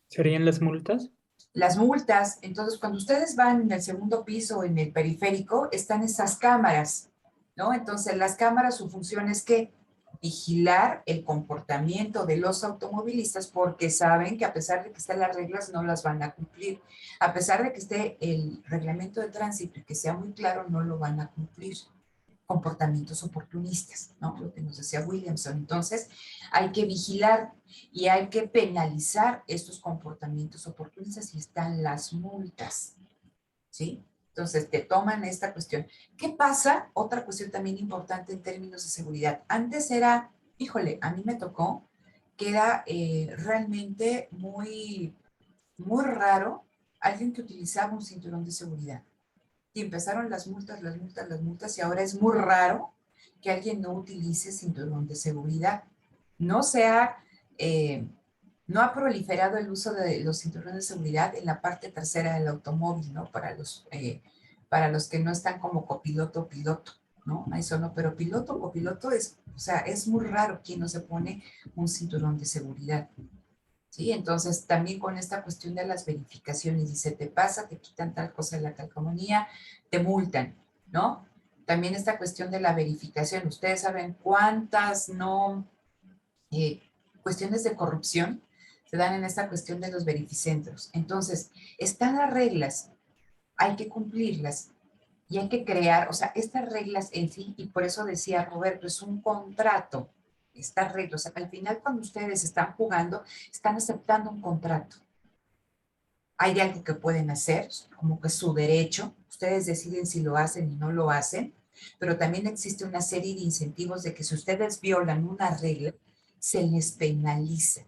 ¿Serían las multas? Las multas. Entonces, cuando ustedes van en el segundo piso, en el periférico, están esas cámaras, ¿no? Entonces, las cámaras, su función es que vigilar el comportamiento de los automovilistas, porque saben que a pesar de que están las reglas, no las van a cumplir. A pesar de que esté el reglamento de tránsito y que sea muy claro, no lo van a cumplir. Comportamientos oportunistas, ¿no?, lo que nos decía Williamson. Entonces, hay que vigilar y hay que penalizar estos comportamientos oportunistas y están las multas, ¿sí? Entonces, te toman esta cuestión. ¿Qué pasa? Otra cuestión también importante en términos de seguridad. Antes era, híjole, a mí me tocó que era realmente muy, muy raro alguien que utilizaba un cinturón de seguridad. Y empezaron las multas, y ahora es muy raro que alguien no utilice cinturón de seguridad. No ha proliferado el uso de los cinturones de seguridad en la parte trasera del automóvil, ¿no? Para los que no están como copiloto o piloto, ¿no? Eso no, pero piloto o copiloto es muy raro quien no se pone un cinturón de seguridad. ¿Sí? Entonces, también con esta cuestión de las verificaciones, y se te pasa, te quitan tal cosa de la calcomanía, te multan, ¿no? También esta cuestión de la verificación. Ustedes saben cuántas cuestiones de corrupción se dan en esta cuestión de los verificentros. Entonces, están las reglas, hay que cumplirlas y hay que crear, estas reglas en sí, y por eso decía Roberto, es un contrato. Estas reglas, al final cuando ustedes están jugando, están aceptando un contrato. Hay algo que pueden hacer, como que es su derecho, ustedes deciden si lo hacen y no lo hacen, pero también existe una serie de incentivos de que si ustedes violan una regla, se les penaliza.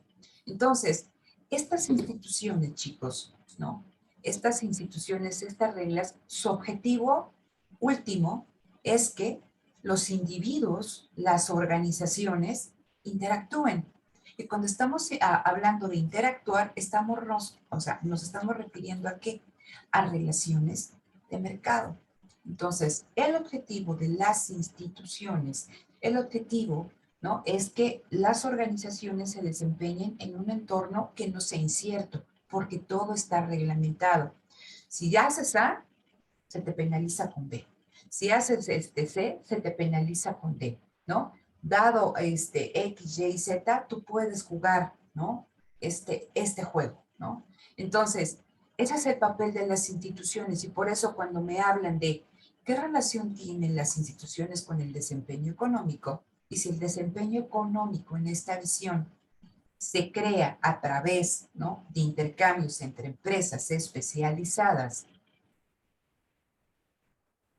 Entonces, estas instituciones, chicos, ¿no? Estas instituciones, estas reglas, su objetivo último es que los individuos, las organizaciones, interactúen. Y cuando estamos hablando de interactuar, nos estamos refiriendo a ¿qué? A relaciones de mercado. Entonces, el objetivo de las instituciones, el objetivo, ¿no?, es que las organizaciones se desempeñen en un entorno que no sea incierto, porque todo está reglamentado. Si ya haces A, se te penaliza con B. Si haces C, se te penaliza con D, ¿no? Dado X, Y, Z, tú puedes jugar, ¿no? Este juego, ¿no? Entonces, ese es el papel de las instituciones y por eso cuando me hablan de qué relación tienen las instituciones con el desempeño económico, y si el desempeño económico en esta visión se crea a través, ¿no?, de intercambios entre empresas especializadas,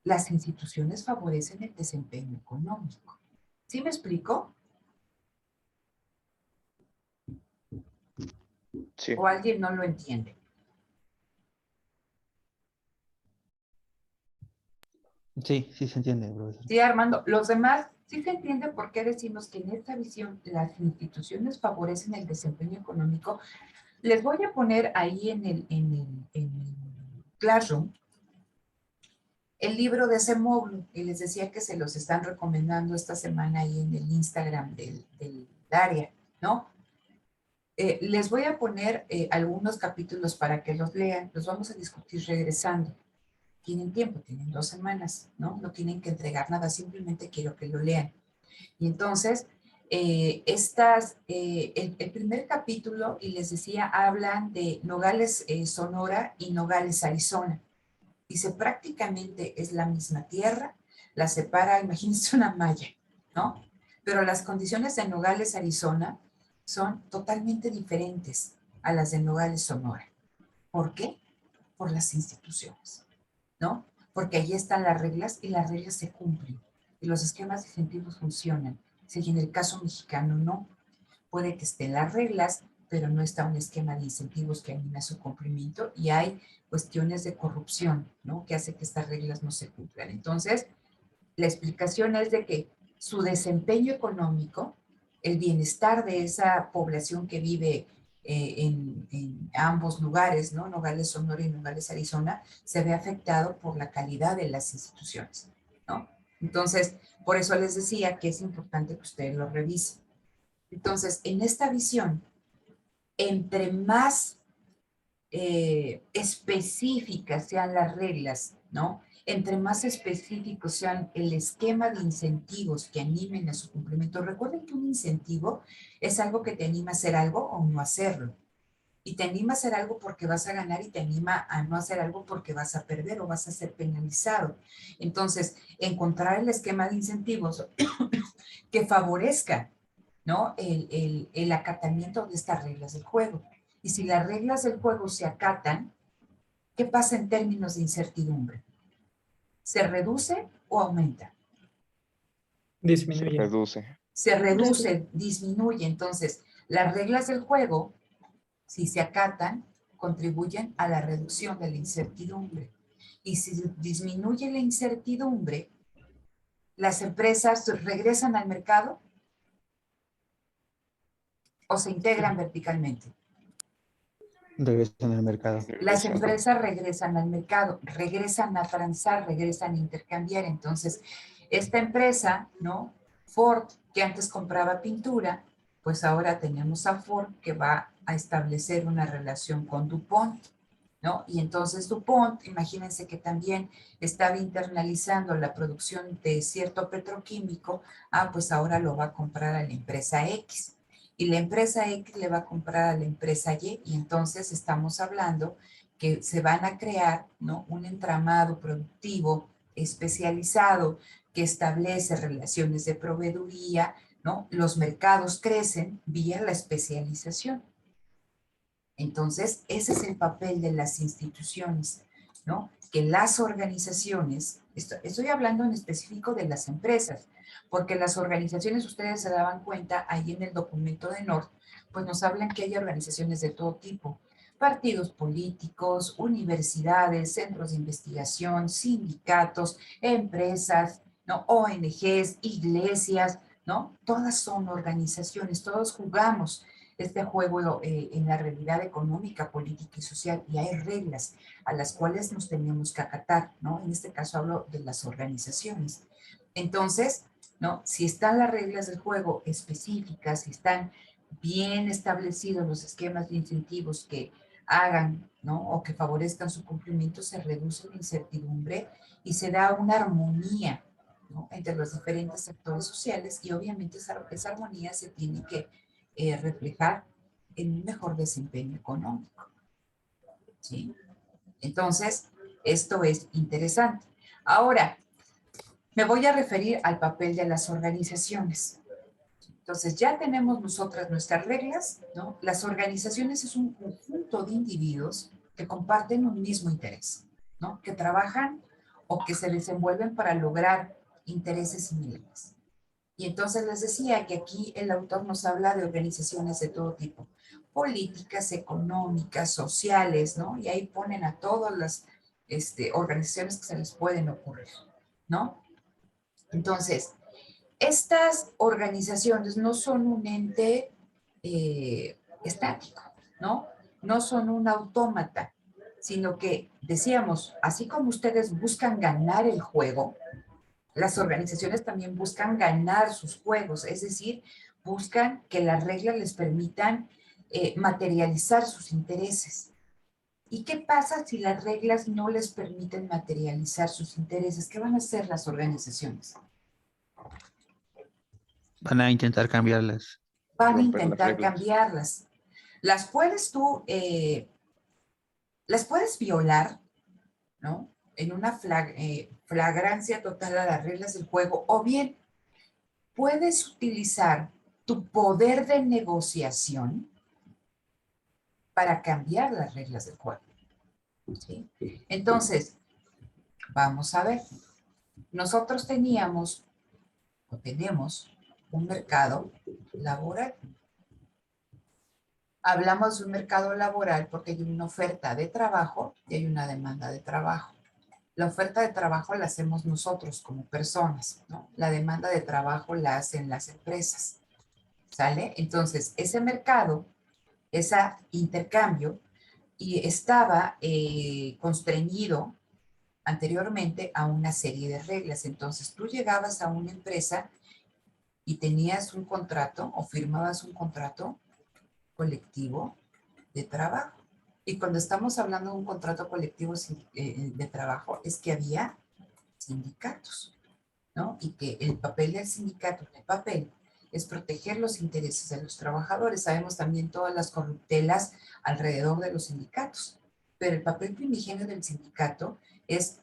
las instituciones favorecen el desempeño económico. ¿Sí me explico? Sí. ¿O alguien no lo entiende? Sí, sí se entiende, profesor. Sí, Armando. Los demás, ¿sí se entiende por qué decimos que en esta visión las instituciones favorecen el desempeño económico? Les voy a poner ahí en el Classroom el libro de ese módulo, y les decía que se los están recomendando esta semana ahí en el Instagram del área, ¿no? Les voy a poner algunos capítulos para que los lean, los vamos a discutir regresando. Tienen tiempo, tienen 2 semanas, ¿no? No tienen que entregar nada, simplemente quiero que lo lean. Y entonces, el primer capítulo, y les decía, hablan de Nogales, Sonora y Nogales, Arizona. Dice, prácticamente es la misma tierra, la separa, imagínense una malla, ¿no? Pero las condiciones de Nogales, Arizona, son totalmente diferentes a las de Nogales, Sonora. ¿Por qué? Por las instituciones, ¿no? Porque allí están las reglas y las reglas se cumplen y los esquemas de incentivos funcionan. Si en el caso mexicano no, puede que estén las reglas, pero no está un esquema de incentivos que anime su cumplimiento y hay cuestiones de corrupción, ¿no?, que hace que estas reglas no se cumplan. Entonces, la explicación es de que su desempeño económico, el bienestar de esa población que vive en ambos lugares, ¿no?, Nogales, Sonora y Nogales, Arizona, se ve afectado por la calidad de las instituciones, ¿no? Entonces, por eso les decía que es importante que ustedes lo revisen. Entonces, en esta visión, entre más específicas sean las reglas, ¿no?, entre más específicos sean el esquema de incentivos que animen a su cumplimiento. Recuerden que un incentivo es algo que te anima a hacer algo o no hacerlo. Y te anima a hacer algo porque vas a ganar y te anima a no hacer algo porque vas a perder o vas a ser penalizado. Entonces, encontrar el esquema de incentivos que favorezca, ¿no?, el acatamiento de estas reglas del juego. Y si las reglas del juego se acatan, ¿qué pasa en términos de incertidumbre? ¿Se reduce o aumenta? Se Disminuye. reduce. Se reduce, disminuye. Entonces, las reglas del juego, si se acatan, contribuyen a la reducción de la incertidumbre. Y si disminuye la incertidumbre, las empresas regresan al mercado o se integran verticalmente. Regresan al mercado. Las Regresan. empresas regresan al mercado, regresan a transar, regresan a intercambiar. Entonces, esta empresa, ¿no?, Ford, que antes compraba pintura, pues ahora tenemos a Ford que va a establecer una relación con DuPont, ¿no? Y entonces DuPont, imagínense que también estaba internalizando la producción de cierto petroquímico, pues ahora lo va a comprar a la empresa X. Y la empresa X le va a comprar a la empresa Y, y entonces estamos hablando que se van a crear, ¿no?, un entramado productivo especializado que establece relaciones de proveeduría, ¿no? Los mercados crecen vía la especialización. Entonces, ese es el papel de las instituciones, ¿no? Que las organizaciones, estoy hablando en específico de las empresas, porque las organizaciones, ustedes se daban cuenta ahí en el documento de NORT, pues nos hablan que hay organizaciones de todo tipo, partidos políticos, universidades, centros de investigación, sindicatos, empresas, ¿no?, ONGs, iglesias, ¿no? Todas son organizaciones, todos jugamos este juego en la realidad económica, política y social, y hay reglas a las cuales nos tenemos que acatar, ¿no? En este caso hablo de las organizaciones. Entonces, ¿no?, si están las reglas del juego específicas, si están bien establecidos los esquemas de incentivos que hagan, ¿no? O que favorezcan su cumplimiento, se reduce la incertidumbre y se da una armonía, ¿no? Entre los diferentes sectores sociales y obviamente esa armonía se tiene que reflejar en un mejor desempeño económico, ¿sí? Entonces, esto es interesante. Ahora, me voy a referir al papel de las organizaciones. Entonces, ya tenemos nosotras nuestras reglas, ¿no? Las organizaciones es un conjunto de individuos que comparten un mismo interés, ¿no? Que trabajan o que se desenvuelven para lograr intereses similares. Y entonces les decía que aquí el autor nos habla de organizaciones de todo tipo, políticas, económicas, sociales, ¿no? Y ahí ponen a todas las organizaciones que se les pueden ocurrir, ¿no? Entonces, estas organizaciones no son un ente estático, ¿no? No son un autómata, sino que, decíamos, así como ustedes buscan ganar el juego, las organizaciones también buscan ganar sus juegos, es decir, buscan que las reglas les permitan materializar sus intereses. ¿Y qué pasa si las reglas no les permiten materializar sus intereses? ¿Qué van a hacer las organizaciones? Van a intentar cambiarlas. Van a Romper las intentar reglas. cambiarlas. Las puedes tú, las puedes violar, ¿no? En una flagrancia total a las reglas del juego, o bien puedes utilizar tu poder de negociación para cambiar las reglas del juego, ¿sí? Entonces, vamos a ver. Nosotros teníamos o tenemos un mercado laboral. Hablamos de un mercado laboral porque hay una oferta de trabajo y hay una demanda de trabajo. La oferta de trabajo la hacemos nosotros como personas, ¿no? La demanda de trabajo la hacen las empresas, ¿sale? Entonces, ese mercado, ese intercambio, y estaba constreñido anteriormente a una serie de reglas. Entonces, tú llegabas a una empresa y tenías un contrato o firmabas un contrato colectivo de trabajo. Y cuando estamos hablando de un contrato colectivo de trabajo, es que había sindicatos, ¿no? Y que el papel del sindicato, el papel, es proteger los intereses de los trabajadores. Sabemos también todas las corruptelas alrededor de los sindicatos, pero el papel primigenio del sindicato es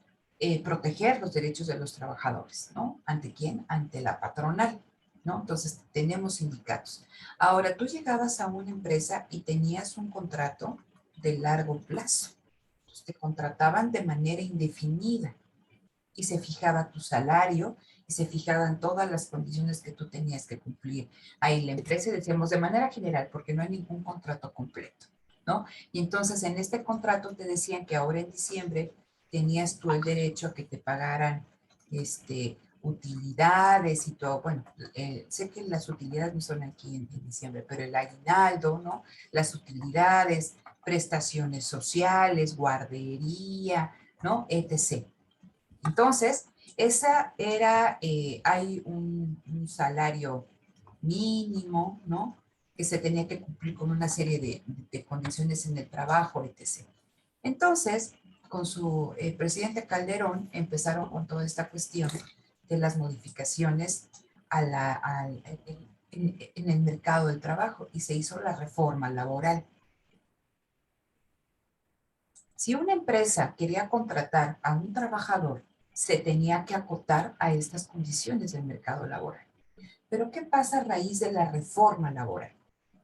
proteger los derechos de los trabajadores, ¿no? ¿Ante quién? Ante la patronal, ¿no? Entonces, tenemos sindicatos. Ahora, tú llegabas a una empresa y tenías un contrato de largo plazo. Entonces, te contrataban de manera indefinida y se fijaba tu salario y se fijaban todas las condiciones que tú tenías que cumplir. Ahí la empresa, decíamos de manera general, porque no hay ningún contrato completo, ¿no? Y entonces en este contrato te decían que ahora en diciembre tenías tú el derecho a que te pagaran utilidades y todo. Bueno, sé que las utilidades no son aquí en diciembre, pero el aguinaldo, ¿no? Las utilidades, prestaciones sociales, guardería, ¿no? Etc. Entonces, esa era, hay un salario mínimo, ¿no? Que se tenía que cumplir con una serie de condiciones en el trabajo, etc. Entonces, con su presidente Calderón, empezaron con toda esta cuestión de las modificaciones en el mercado del trabajo y se hizo la reforma laboral. Si una empresa quería contratar a un trabajador, se tenía que acotar a estas condiciones del mercado laboral. Pero ¿qué pasa a raíz de la reforma laboral?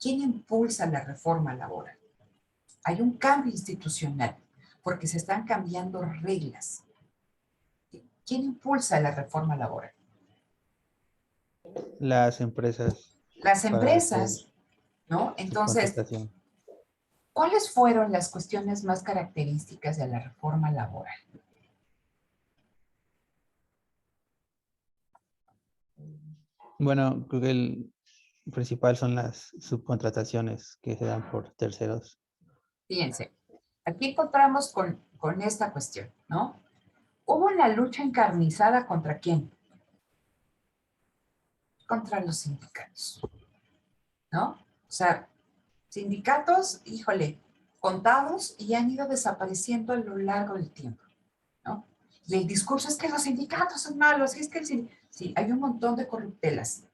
¿Quién impulsa la reforma laboral? Hay un cambio institucional porque se están cambiando reglas. ¿Quién impulsa la reforma laboral? Las empresas Las para hacer empresas, ¿no? su Entonces, contratación. ¿cuáles fueron las cuestiones más características de la reforma laboral? Bueno, creo que el principal son las subcontrataciones que se dan por terceros. Fíjense, aquí encontramos con esta cuestión, ¿no? Hubo una lucha encarnizada ¿contra quién? Contra los sindicatos, ¿no? O sea, sindicatos, híjole, contados y han ido desapareciendo a lo largo del tiempo, ¿no? Y el discurso es que los sindicatos son malos, y es que sí, hay un montón de corruptelas,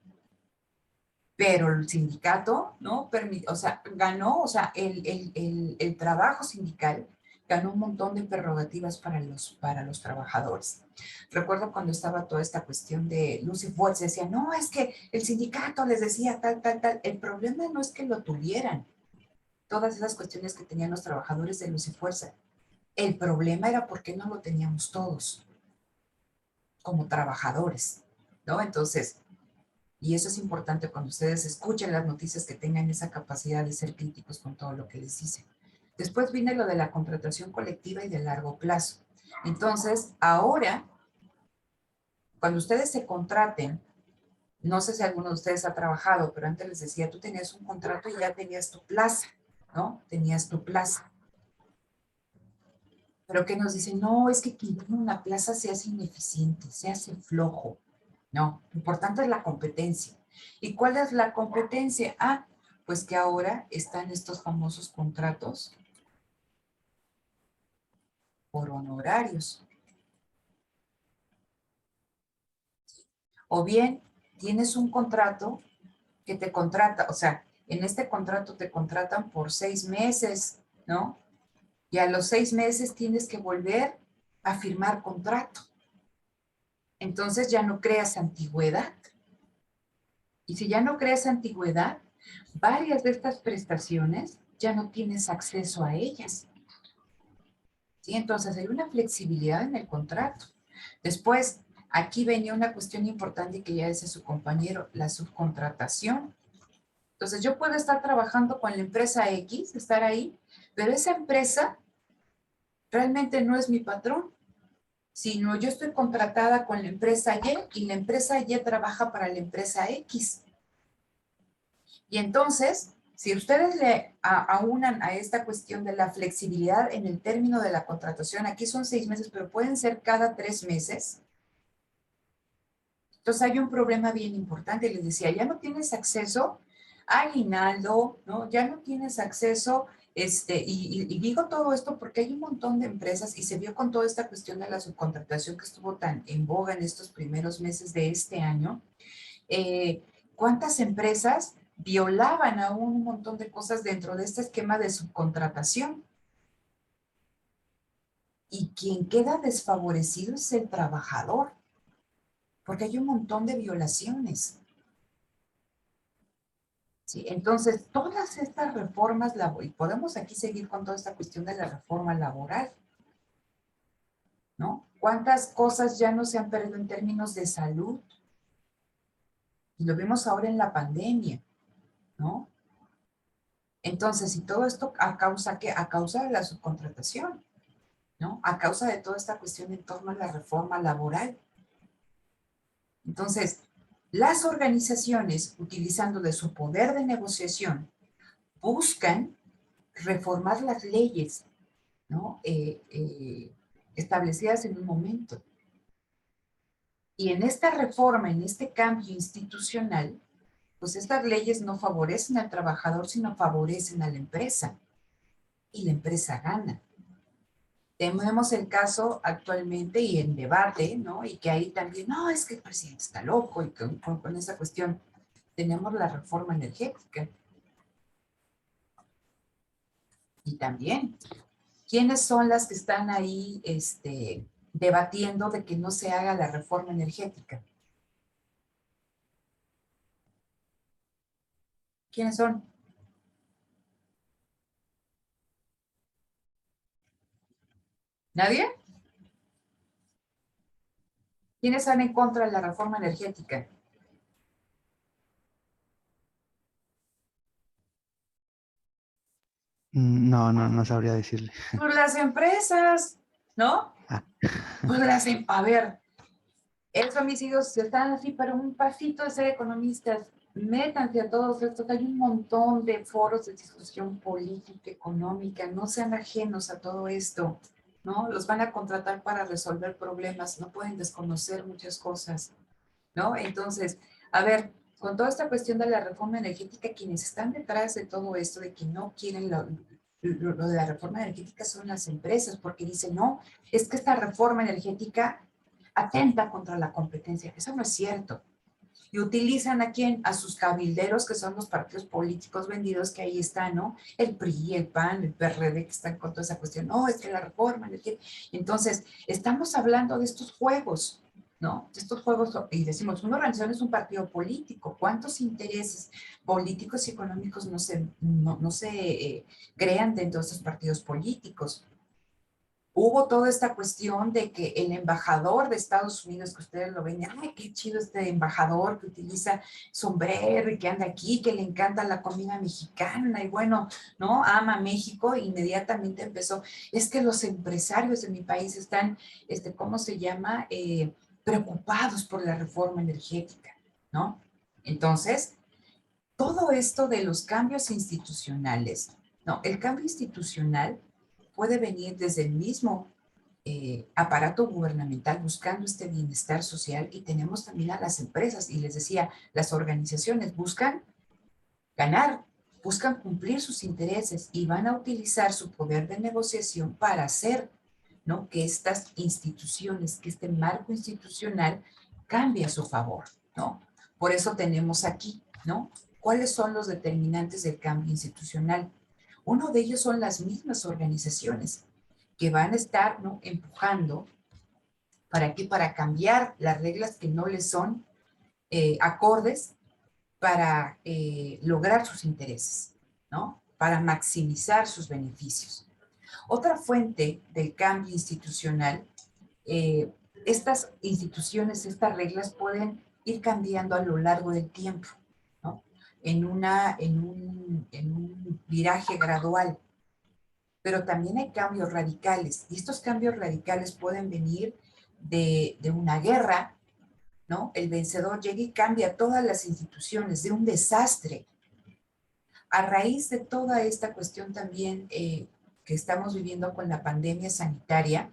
pero el sindicato, ¿no? O sea, ganó, o sea, el trabajo sindical ganó un montón de prerrogativas para los trabajadores. Recuerdo cuando estaba toda esta cuestión de Lucy Watts, decía, no, es que el sindicato les decía tal, tal, tal. El problema no es que lo tuvieran, todas esas cuestiones que tenían los trabajadores de Luz y Fuerza. El problema era por qué no lo teníamos todos como trabajadores, ¿no? Entonces, y eso es importante cuando ustedes escuchen las noticias, que tengan esa capacidad de ser críticos con todo lo que les dicen. Después viene lo de la contratación colectiva y de largo plazo. Entonces, ahora, cuando ustedes se contraten, no sé si alguno de ustedes ha trabajado, pero antes les decía, tú tenías un contrato y ya tenías tu plaza, ¿no? Tenías tu plaza. Pero que nos dicen, no, es que quien tiene una plaza se hace ineficiente, se hace flojo. No, lo importante es la competencia. ¿Y cuál es la competencia? Ah, pues que ahora están estos famosos contratos por honorarios. O bien tienes un contrato que te contrata, o sea, en este contrato te contratan por 6 meses, ¿no? Y a los 6 meses tienes que volver a firmar contrato. Entonces ya no creas antigüedad. Y si ya no creas antigüedad, varias de estas prestaciones ya no tienes acceso a ellas. ¿Sí? Entonces hay una flexibilidad en el contrato. Después, aquí venía una cuestión importante que ya dice su compañero, la subcontratación. Entonces yo puedo estar trabajando con la empresa X, estar ahí, pero esa empresa realmente no es mi patrón, sino yo estoy contratada con la empresa Y la empresa Y trabaja para la empresa X. Y entonces, si ustedes le aunan a esta cuestión de la flexibilidad en el término de la contratación, aquí son 6 meses, pero pueden ser cada 3 meses. Entonces hay un problema bien importante. Les decía, ya no tienes acceso al aguinaldo, ¿no? Ya no tienes acceso, y digo todo esto porque hay un montón de empresas y se vio con toda esta cuestión de la subcontratación que estuvo tan en boga en estos primeros meses de este año. ¿Cuántas empresas violaban aún un montón de cosas dentro de este esquema de subcontratación? Y quien queda desfavorecido es el trabajador, porque hay un montón de violaciones. ¿Sí? Entonces, todas estas reformas laborales, y podemos aquí seguir con toda esta cuestión de la reforma laboral, ¿no? ¿Cuántas cosas ya no se han perdido en términos de salud? Y lo vemos ahora en la pandemia, ¿no? Entonces, y todo esto a causa, ¿qué? A causa de la subcontratación, ¿no? A causa de toda esta cuestión en torno a la reforma laboral. Entonces, las organizaciones, utilizando de su poder de negociación, buscan reformar las leyes, ¿no? Establecidas en un momento. Y en esta reforma, en este cambio institucional, pues estas leyes no favorecen al trabajador, sino favorecen a la empresa. Y la empresa gana. Tenemos el caso actualmente y en debate, ¿no? Y que ahí también, no, es que el presidente está loco y con esa cuestión. Tenemos la reforma energética. Y también, ¿quiénes son las que están ahí debatiendo de que no se haga la reforma energética? ¿Quiénes son? ¿Nadie? ¿Quiénes están en contra de la reforma energética? No sabría decirle. Pues las empresas, ¿no? Ah. Pues a ver, eso mis hijos están así, pero un pasito de ser economistas. Métanse a todos estos, hay un montón de foros de discusión política, económica, no sean ajenos a todo esto, ¿no? Los van a contratar para resolver problemas, no pueden desconocer muchas cosas, ¿no? Entonces, a ver, con toda esta cuestión de la reforma energética, quienes están detrás de todo esto, de que no quieren lo de la reforma energética son las empresas, porque dicen, no, es que esta reforma energética atenta contra la competencia. Eso no es cierto. Y utilizan ¿a quién? A sus cabilderos, que son los partidos políticos vendidos que ahí están, ¿no? El PRI, el PAN, el PRD, que están con toda esa cuestión. No, es que la reforma energética. Entonces, estamos hablando de estos juegos, ¿no? De estos juegos, y decimos, una organización es un partido político. ¿Cuántos intereses políticos y económicos no se crean dentro de estos partidos políticos? Hubo toda esta cuestión de que el embajador de Estados Unidos, que ustedes lo ven, ay, qué chido este embajador que utiliza sombrero y que anda aquí, que le encanta la comida mexicana y bueno, ¿no? Ama México, e inmediatamente empezó, es que los empresarios de mi país están, ¿cómo se llama? Preocupados por la reforma energética, ¿no? Entonces, todo esto de los cambios institucionales, no, el cambio institucional puede venir desde el mismo aparato gubernamental buscando este bienestar social, y tenemos también a las empresas, y les decía, las organizaciones buscan ganar, buscan cumplir sus intereses y van a utilizar su poder de negociación para hacer, ¿no?, que estas instituciones, que este marco institucional cambie a su favor, ¿no? Por eso tenemos aquí, ¿no? ¿Cuáles son los determinantes del cambio institucional? Uno de ellos son las mismas organizaciones que van a estar, ¿no?, empujando. ¿Para qué? Para cambiar las reglas que no les son acordes para lograr sus intereses, ¿no? Para maximizar sus beneficios. Otra fuente del cambio institucional, estas instituciones, estas reglas pueden ir cambiando a lo largo del tiempo, ¿no? En un viraje gradual. Pero también hay cambios radicales, y estos cambios radicales pueden venir de una guerra, ¿no? El vencedor llega y cambia todas las instituciones, de un desastre. A raíz de toda esta cuestión también que estamos viviendo con la pandemia sanitaria,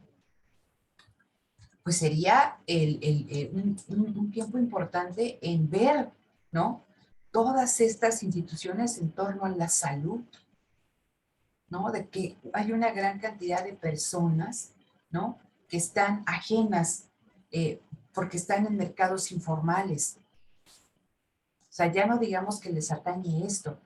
pues sería un tiempo importante en ver, ¿no?, todas estas instituciones en torno a la salud, ¿no? De que hay una gran cantidad de personas, ¿no?, que están ajenas porque están en mercados informales. O sea, ya no digamos que les atañe esto.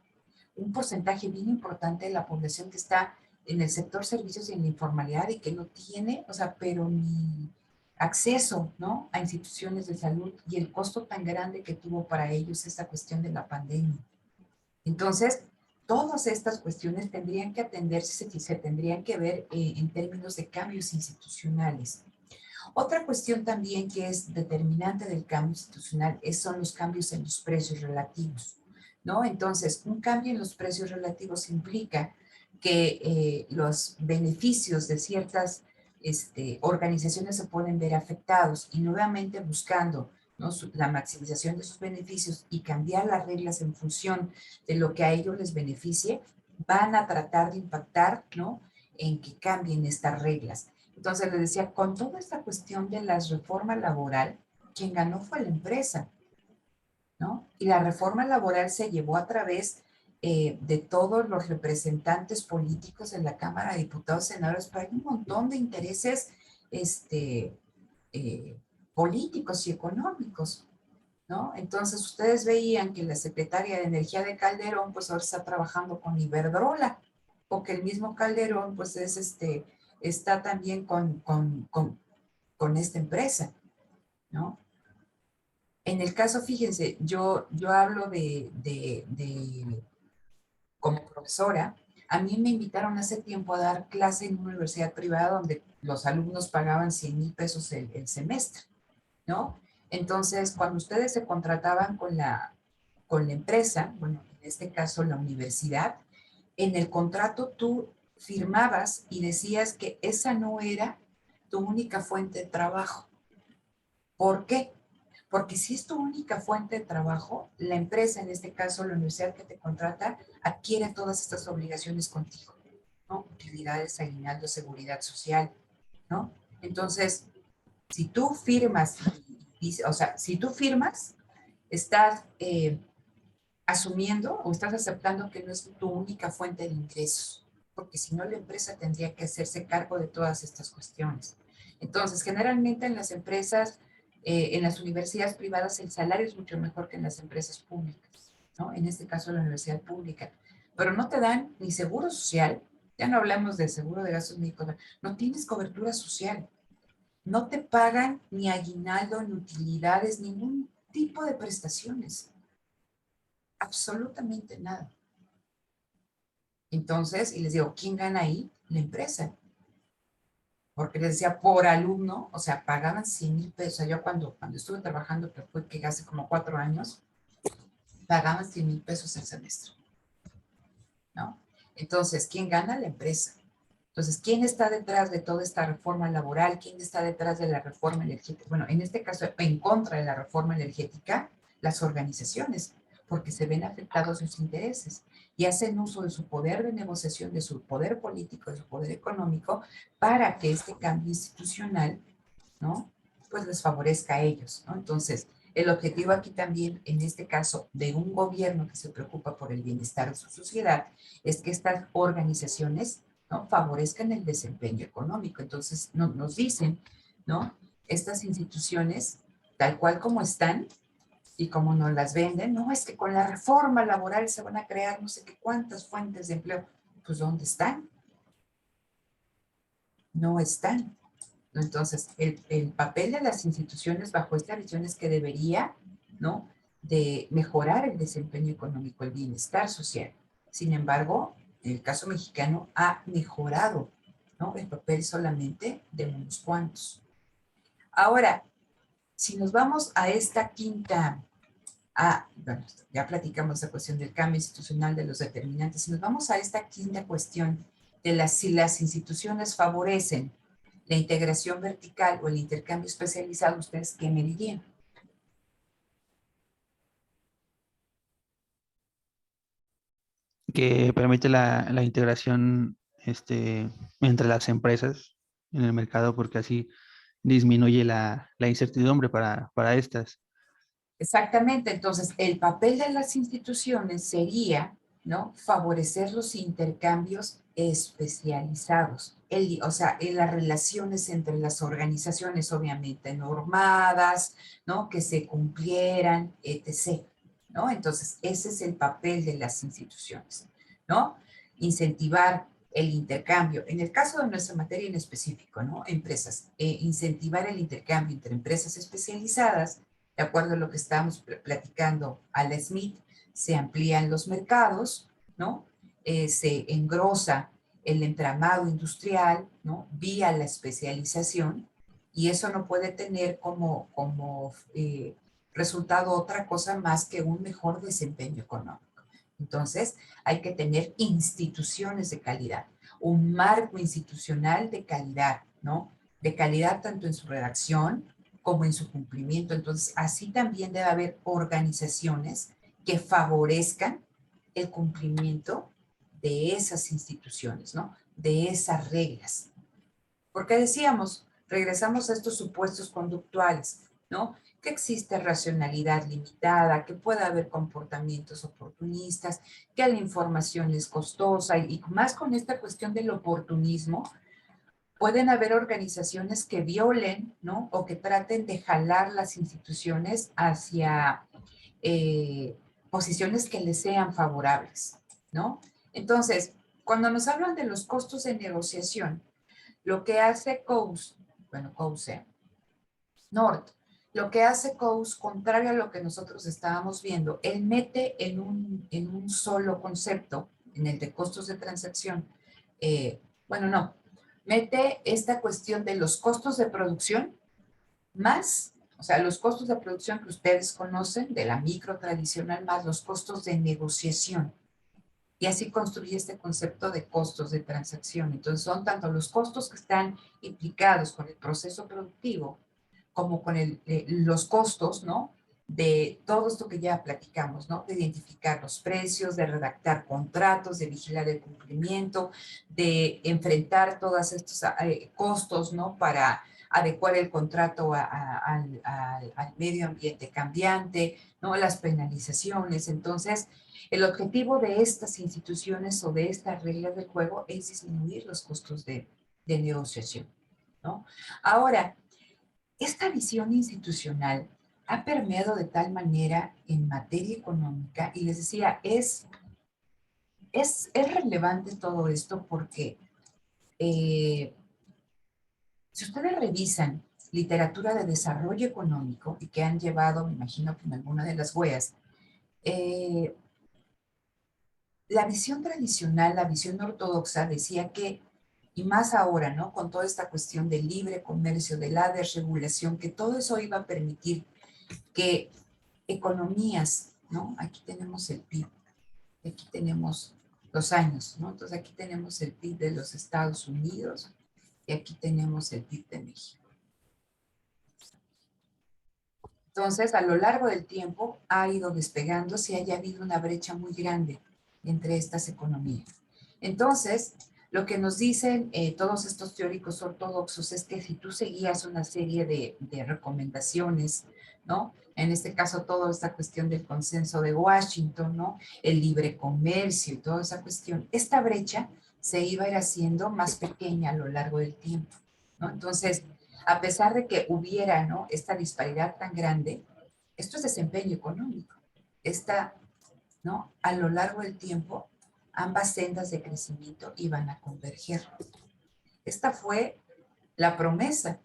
Un porcentaje bien importante de la población que está en el sector servicios y en la informalidad y que no tiene, o sea, pero ni acceso, ¿no?, a instituciones de salud, y el costo tan grande que tuvo para ellos esta cuestión de la pandemia. Entonces, todas estas cuestiones tendrían que atenderse y se tendrían que ver en términos de cambios institucionales. Otra cuestión también que es determinante del cambio institucional son los cambios en los precios relativos, ¿no? Entonces, un cambio en los precios relativos implica que los beneficios de ciertas organizaciones se pueden ver afectados, y nuevamente buscando, ¿no?, la maximización de sus beneficios y cambiar las reglas en función de lo que a ellos les beneficie, van a tratar de impactar, ¿no?, en que cambien estas reglas. Entonces, les decía, con toda esta cuestión de la reforma laboral, quien ganó fue la empresa, ¿no? Y la reforma laboral se llevó a través de todos los representantes políticos en la Cámara de Diputados y Senadores, pero hay un montón de intereses políticos y económicos, ¿no? Entonces, ustedes veían que la secretaria de Energía de Calderón, pues ahora está trabajando con Iberdrola, o que el mismo Calderón, pues está también con esta empresa, ¿no? En el caso, fíjense, yo hablo como profesora. A mí me invitaron hace tiempo a dar clase en una universidad privada donde los alumnos pagaban 100,000 pesos el semestre, ¿no? Entonces, cuando ustedes se contrataban con la empresa, bueno, en este caso la universidad, en el contrato tú firmabas y decías que esa no era tu única fuente de trabajo. ¿Por qué? Porque si es tu única fuente de trabajo, la empresa, en este caso la universidad que te contrata, adquiere todas estas obligaciones contigo, ¿no? Utilidades, aguinaldo, seguridad social, ¿no? Entonces, si tú firmas, estás asumiendo o estás aceptando que no es tu única fuente de ingresos, porque si no la empresa tendría que hacerse cargo de todas estas cuestiones. Entonces, generalmente en las empresas, en las universidades privadas, el salario es mucho mejor que en las empresas públicas, ¿no? En este caso, la universidad pública. Pero no te dan ni seguro social, ya no hablamos de seguro de gastos médicos, no tienes cobertura social. No te pagan ni aguinaldo, ni utilidades, ningún tipo de prestaciones. Absolutamente nada. Entonces, y les digo, ¿quién gana ahí? La empresa. Porque les decía, por alumno, o sea, pagaban 100,000 pesos. Yo cuando estuve trabajando, que fue que hace como 4 años, pagaban 100,000 pesos el semestre, ¿no? Entonces, ¿quién gana? La empresa. Entonces, ¿quién está detrás de toda esta reforma laboral? ¿Quién está detrás de la reforma energética? Bueno, en este caso, en contra de la reforma energética, las organizaciones, porque se ven afectados sus intereses y hacen uso de su poder de negociación, de su poder político, de su poder económico, para que este cambio institucional, ¿no? Pues les favorezca a ellos, ¿no? Entonces, el objetivo aquí también, en este caso, de un gobierno que se preocupa por el bienestar de su sociedad, es que estas organizaciones, ¿no?, favorezcan el desempeño económico. Entonces, nos dicen, ¿no?, estas instituciones, tal cual como están y como nos las venden, no, es que con la reforma laboral se van a crear no sé qué cuántas fuentes de empleo. Pues, ¿dónde están? No están. Entonces, el papel de las instituciones bajo esta visión es que debería, ¿no?, de mejorar el desempeño económico, el bienestar social. Sin embargo, en el caso mexicano ha mejorado, ¿no?, el papel solamente de unos cuantos. Ahora, si nos vamos a esta quinta, bueno, ya platicamos la cuestión del cambio institucional, de los determinantes. Si nos vamos a esta quinta cuestión de si las instituciones favorecen la integración vertical o el intercambio especializado, ¿ustedes qué me dirían? Que permite la integración entre las empresas en el mercado, porque así disminuye la incertidumbre para estas. Exactamente, entonces el papel de las instituciones sería, ¿no?, favorecer los intercambios especializados, o sea, en las relaciones entre las organizaciones, obviamente normadas, ¿no?, que se cumplieran, etc., ¿no? Entonces, ese es el papel de las instituciones, ¿no? Incentivar el intercambio. En el caso de nuestra materia en específico, ¿no?, empresas, incentivar el intercambio entre empresas especializadas. De acuerdo a lo que estábamos platicando a la Smith, se amplían los mercados, ¿no? Se engrosa el entramado industrial, ¿no?, vía la especialización, y eso no puede tener como resultado otra cosa más que un mejor desempeño económico. Entonces, hay que tener instituciones de calidad, un marco institucional de calidad, ¿no? De calidad tanto en su redacción como en su cumplimiento. Entonces, así también debe haber organizaciones que favorezcan el cumplimiento de esas instituciones, ¿no?, de esas reglas. Porque decíamos, regresamos a estos supuestos conductuales, ¿no?, que existe racionalidad limitada, que puede haber comportamientos oportunistas, que la información es costosa, y más con esta cuestión del oportunismo, pueden haber organizaciones que violen, ¿no?, o que traten de jalar las instituciones hacia posiciones que les sean favorables, ¿no? Entonces, cuando nos hablan de los costos de negociación, lo que hace North, lo que hace Coase, contrario a lo que nosotros estábamos viendo, él mete en un solo concepto, en el de costos de transacción, mete esta cuestión de los costos de producción más, o sea, los costos de producción que ustedes conocen, de la micro tradicional, más los costos de negociación. Y así construye este concepto de costos de transacción. Entonces, son tanto los costos que están implicados con el proceso productivo, como con los costos, ¿no?, de todo esto que ya platicamos, ¿no?, de identificar los precios, de redactar contratos, de vigilar el cumplimiento, de enfrentar todos estos costos, ¿no?, para adecuar el contrato al medio ambiente cambiante, ¿no? Las penalizaciones. Entonces, el objetivo de estas instituciones o de estas reglas del juego es disminuir los costos de negociación, ¿no? Ahora, esta visión institucional ha permeado de tal manera en materia económica, y les decía, es relevante todo esto porque si ustedes revisan literatura de desarrollo económico y que han llevado, me imagino que en alguna de las huellas, la visión tradicional, la visión ortodoxa decía que, y más ahora, ¿no? Con toda esta cuestión del libre comercio, de la desregulación, que todo eso iba a permitir que economías, ¿no? Aquí tenemos el PIB, aquí tenemos los años, ¿no? Entonces aquí tenemos el PIB de los Estados Unidos y aquí tenemos el PIB de México. Entonces, a lo largo del tiempo ha ido despegándose y haya habido una brecha muy grande entre estas economías. Entonces, lo que nos dicen todos estos teóricos ortodoxos es que si tú seguías una serie de recomendaciones, ¿no? En este caso, toda esta cuestión del consenso de Washington, ¿no? El libre comercio y toda esa cuestión, esta brecha se iba a ir haciendo más pequeña a lo largo del tiempo, ¿no? Entonces, a pesar de que hubiera, ¿no? Esta disparidad tan grande, esto es desempeño económico. ¿No? A lo largo del tiempo, ambas sendas de crecimiento iban a converger. Esta fue la promesa,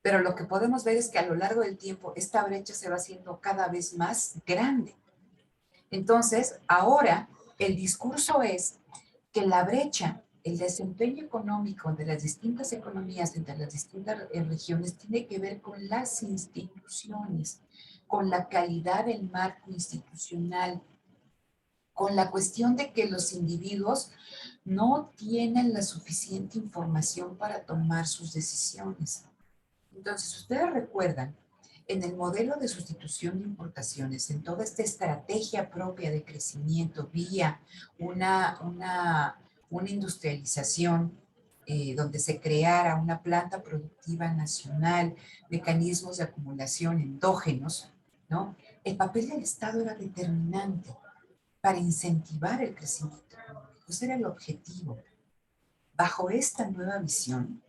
pero lo que podemos ver es que a lo largo del tiempo esta brecha se va haciendo cada vez más grande. Entonces, ahora el discurso es que la brecha, el desempeño económico de las distintas economías entre las distintas regiones tiene que ver con las instituciones, con la calidad del marco institucional, con la cuestión de que los individuos no tienen la suficiente información para tomar sus decisiones. Entonces, ustedes recuerdan, en el modelo de sustitución de importaciones, en toda esta estrategia propia de crecimiento vía una industrialización donde se creara una planta productiva nacional, mecanismos de acumulación endógenos, ¿no? El papel del Estado era determinante para incentivar el crecimiento económico. Ese era el objetivo. Bajo esta nueva visión,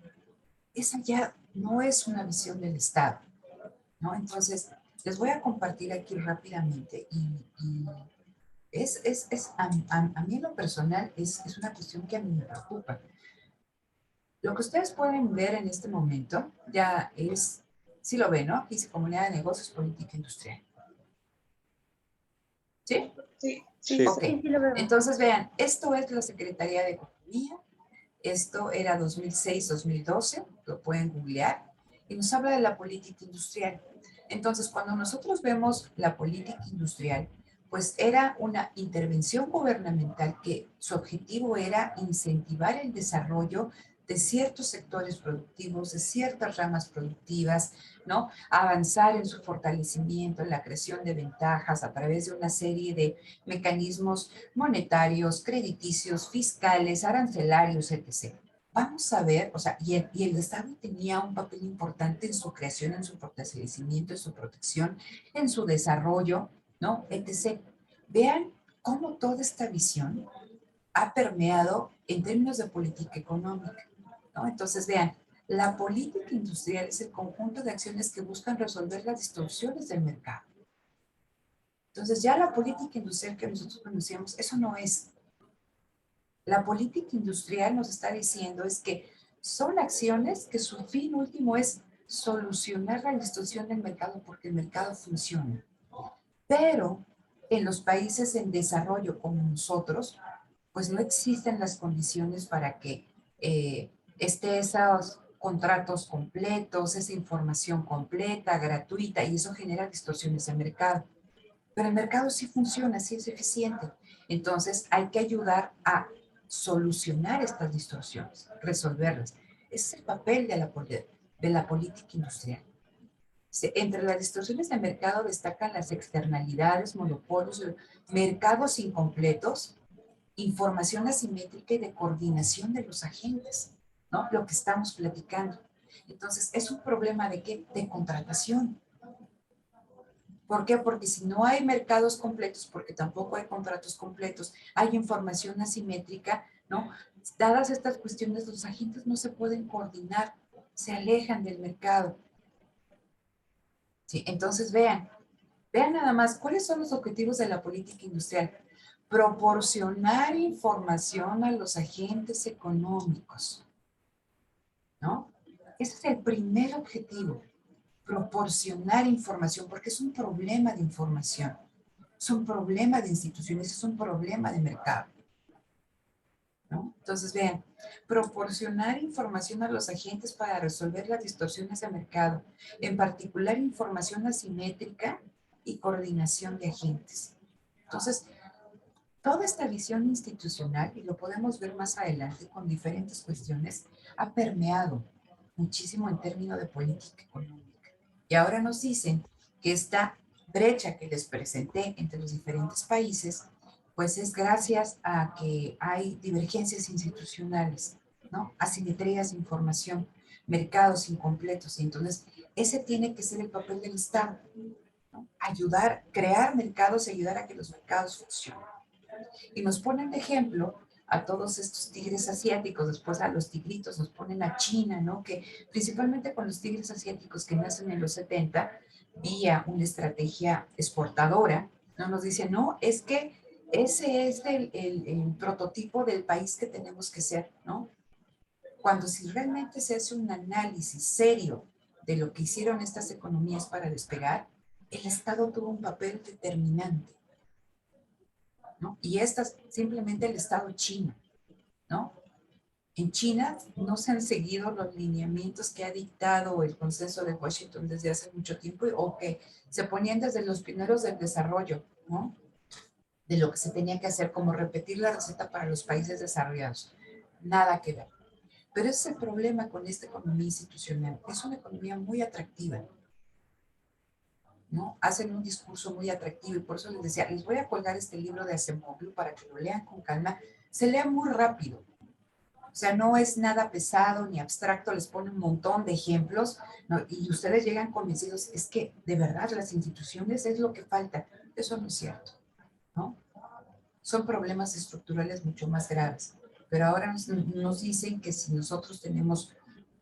esa ya no es una visión del Estado, ¿no? Entonces, les voy a compartir aquí rápidamente y a mí en lo personal es una cuestión que a mí me preocupa. Lo que ustedes pueden ver en este momento ya es, sí lo ven, ¿no? Aquí dice Comunidad de Negocios, Política Industrial. ¿Sí? Sí. Ok, entonces vean, esto es la Secretaría de Economía, esto era 2006-2012, lo pueden googlear, y nos habla de la política industrial. Entonces, cuando nosotros vemos la política industrial, pues era una intervención gubernamental que su objetivo era incentivar el desarrollo de ciertos sectores productivos, de ciertas ramas productivas, ¿no? Avanzar en su fortalecimiento, en la creación de ventajas a través de una serie de mecanismos monetarios, crediticios, fiscales, arancelarios, etc. Vamos a ver, o sea, y el Estado tenía un papel importante en su creación, en su fortalecimiento, en su protección, en su desarrollo, ¿no? Etc. Vean cómo toda esta visión ha permeado en términos de política económica, ¿no? Entonces, vean, la política industrial es el conjunto de acciones que buscan resolver las distorsiones del mercado. Entonces, ya la política industrial que nosotros conocíamos, eso no es. La política industrial nos está diciendo es que son acciones que su fin último es solucionar la distorsión del mercado porque el mercado funciona. Pero en los países en desarrollo como nosotros, pues no existen las condiciones para que esos contratos completos, esa información completa, gratuita, y eso genera distorsiones de mercado. Pero el mercado sí funciona, sí es eficiente. Entonces hay que ayudar a solucionar estas distorsiones, resolverlas. Ese es el papel de la política industrial. Entre las distorsiones de mercado destacan las externalidades, monopolios, mercados incompletos, información asimétrica y de coordinación de los agentes, ¿no? Lo que estamos platicando. Entonces, es un problema de ¿qué? De contratación. ¿Por qué? Porque si no hay mercados completos, porque tampoco hay contratos completos, hay información asimétrica, ¿no? Dadas estas cuestiones, los agentes no se pueden coordinar, se alejan del mercado. ¿Sí? Entonces, vean nada más, ¿cuáles son los objetivos de la política industrial? Proporcionar información a los agentes económicos, ¿no? Ese es el primer objetivo, proporcionar información, porque es un problema de información, es un problema de instituciones, es un problema de mercado, ¿no? Entonces, vean, proporcionar información a los agentes para resolver las distorsiones de mercado, en particular información asimétrica y coordinación de agentes. Entonces, toda esta visión institucional, y lo podemos ver más adelante con diferentes cuestiones, ha permeado muchísimo en términos de política económica. Y ahora nos dicen que esta brecha que les presenté entre los diferentes países, pues es gracias a que hay divergencias institucionales, ¿no? Asimetrías de información, mercados incompletos. Y entonces, ese tiene que ser el papel del Estado, ¿no? Ayudar, crear mercados y ayudar a que los mercados funcionen. Y nos ponen de ejemplo a todos estos tigres asiáticos, después a los tigritos, nos ponen a China, ¿no? Que principalmente con los tigres asiáticos que nacen en los 70, vía una estrategia exportadora, ¿no? Nos dicen, no, es que ese es el prototipo del país que tenemos que ser, ¿no? Cuando si realmente se hace un análisis serio de lo que hicieron estas economías para despegar, el Estado tuvo un papel determinante, ¿no? Y estas simplemente el Estado chino, ¿no? En China no se han seguido los lineamientos que ha dictado el consenso de Washington desde hace mucho tiempo o que se ponían desde los primeros del desarrollo, ¿no? De lo que se tenía que hacer, como repetir la receta para los países desarrollados. Nada que ver. Pero ese es el problema con esta economía institucional. Es una economía muy atractiva, ¿no? Hacen un discurso muy atractivo y por eso les decía, les voy a colgar este libro de Acemoglu para que lo lean con calma. Se lee muy rápido. O sea, no es nada pesado ni abstracto, les pone un montón de ejemplos, ¿no? Y ustedes llegan convencidos, es que de verdad las instituciones es lo que falta. Eso no es cierto, ¿no? Son problemas estructurales mucho más graves. Pero ahora nos dicen que si nosotros tenemos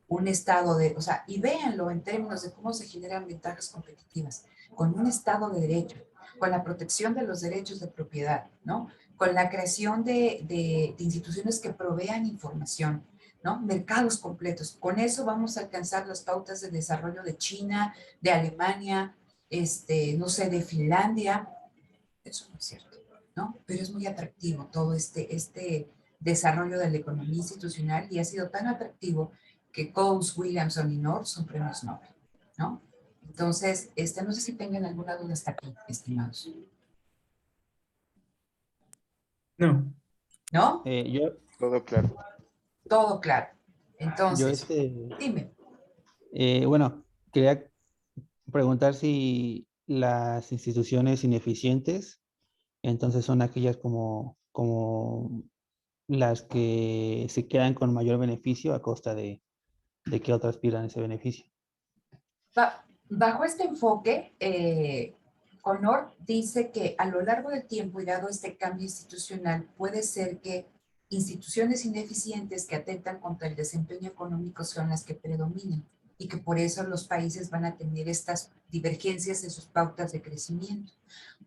un estado de, o sea, y véanlo en términos de cómo se generan ventajas competitivas, con un estado de derecho, con la protección de los derechos de propiedad, ¿no? Con la creación de instituciones que provean información, ¿no? Mercados completos. Con eso vamos a alcanzar las pautas de desarrollo de China, de Alemania, no sé, de Finlandia. Eso no es cierto, ¿no? Pero es muy atractivo todo este desarrollo de la economía institucional y ha sido tan atractivo que Coase, Williamson y North son premios Nobel, ¿no? Entonces, no sé si tengan alguna duda hasta aquí, estimados. No. ¿No? Todo claro. Todo claro. Yo Entonces, dime. bueno, quería preguntar si las instituciones ineficientes, entonces son aquellas como las que se quedan con mayor beneficio a costa de que otras pierdan ese beneficio. Bajo este enfoque, Connor dice que a lo largo del tiempo y dado este cambio institucional, puede ser que instituciones ineficientes que atentan contra el desempeño económico son las que predominen y que por eso los países van a tener estas divergencias en sus pautas de crecimiento.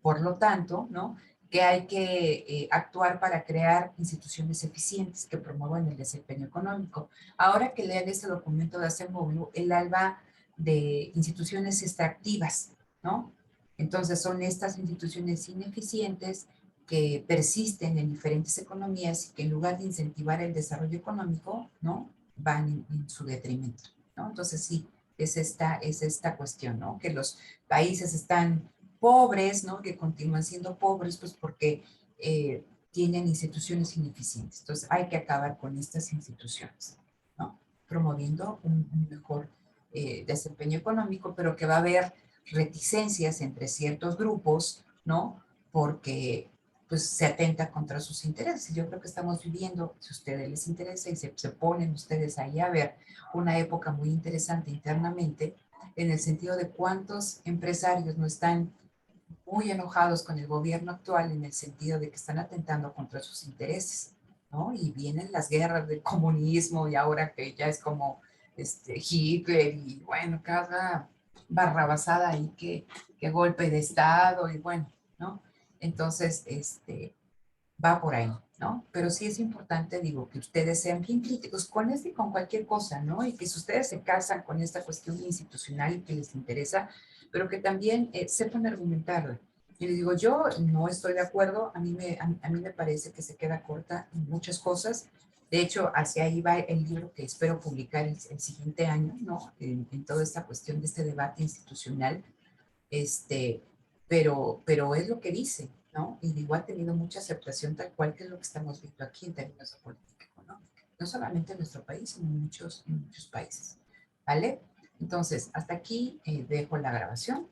Por lo tanto, ¿no? Que hay que actuar para crear instituciones eficientes que promuevan el desempeño económico. Ahora que lean este documento de Acemoglu, el ALBA de instituciones extractivas, ¿no? Entonces son estas instituciones ineficientes que persisten en diferentes economías y que en lugar de incentivar el desarrollo económico, ¿no? Van en su detrimento, ¿no? Entonces sí, es esta cuestión, ¿no? Que los países están pobres, ¿no? Que continúan siendo pobres, pues porque tienen instituciones ineficientes. Entonces hay que acabar con estas instituciones, ¿no? Promoviendo un mejor desempeño económico, pero que va a haber reticencias entre ciertos grupos, ¿no? Porque pues se atenta contra sus intereses. Yo creo que estamos viviendo, si a ustedes les interesa y se ponen ustedes ahí a ver, una época muy interesante internamente, en el sentido de cuántos empresarios no están muy enojados con el gobierno actual, en el sentido de que están atentando contra sus intereses, ¿no? Y vienen las guerras del comunismo y ahora que ya es como Hitler y bueno, cada barrabasada ahí que golpe de Estado y bueno, ¿no? Entonces, va por ahí, ¿no? Pero sí es importante, digo, que ustedes sean bien críticos con y con cualquier cosa, ¿no? Y que si ustedes se casan con esta cuestión institucional y que les interesa, pero que también sepan argumentarla. Y les digo, yo no estoy de acuerdo, a mí me parece que se queda corta en muchas cosas. De hecho, hacia ahí va el libro que espero publicar el siguiente año, ¿no? En toda esta cuestión de este debate institucional, pero es lo que dice, ¿no? Y digo, ha tenido mucha aceptación tal cual que es lo que estamos viendo aquí en términos de política económica, no solamente en nuestro país, sino en muchos países, ¿vale? Entonces, hasta aquí dejo la grabación.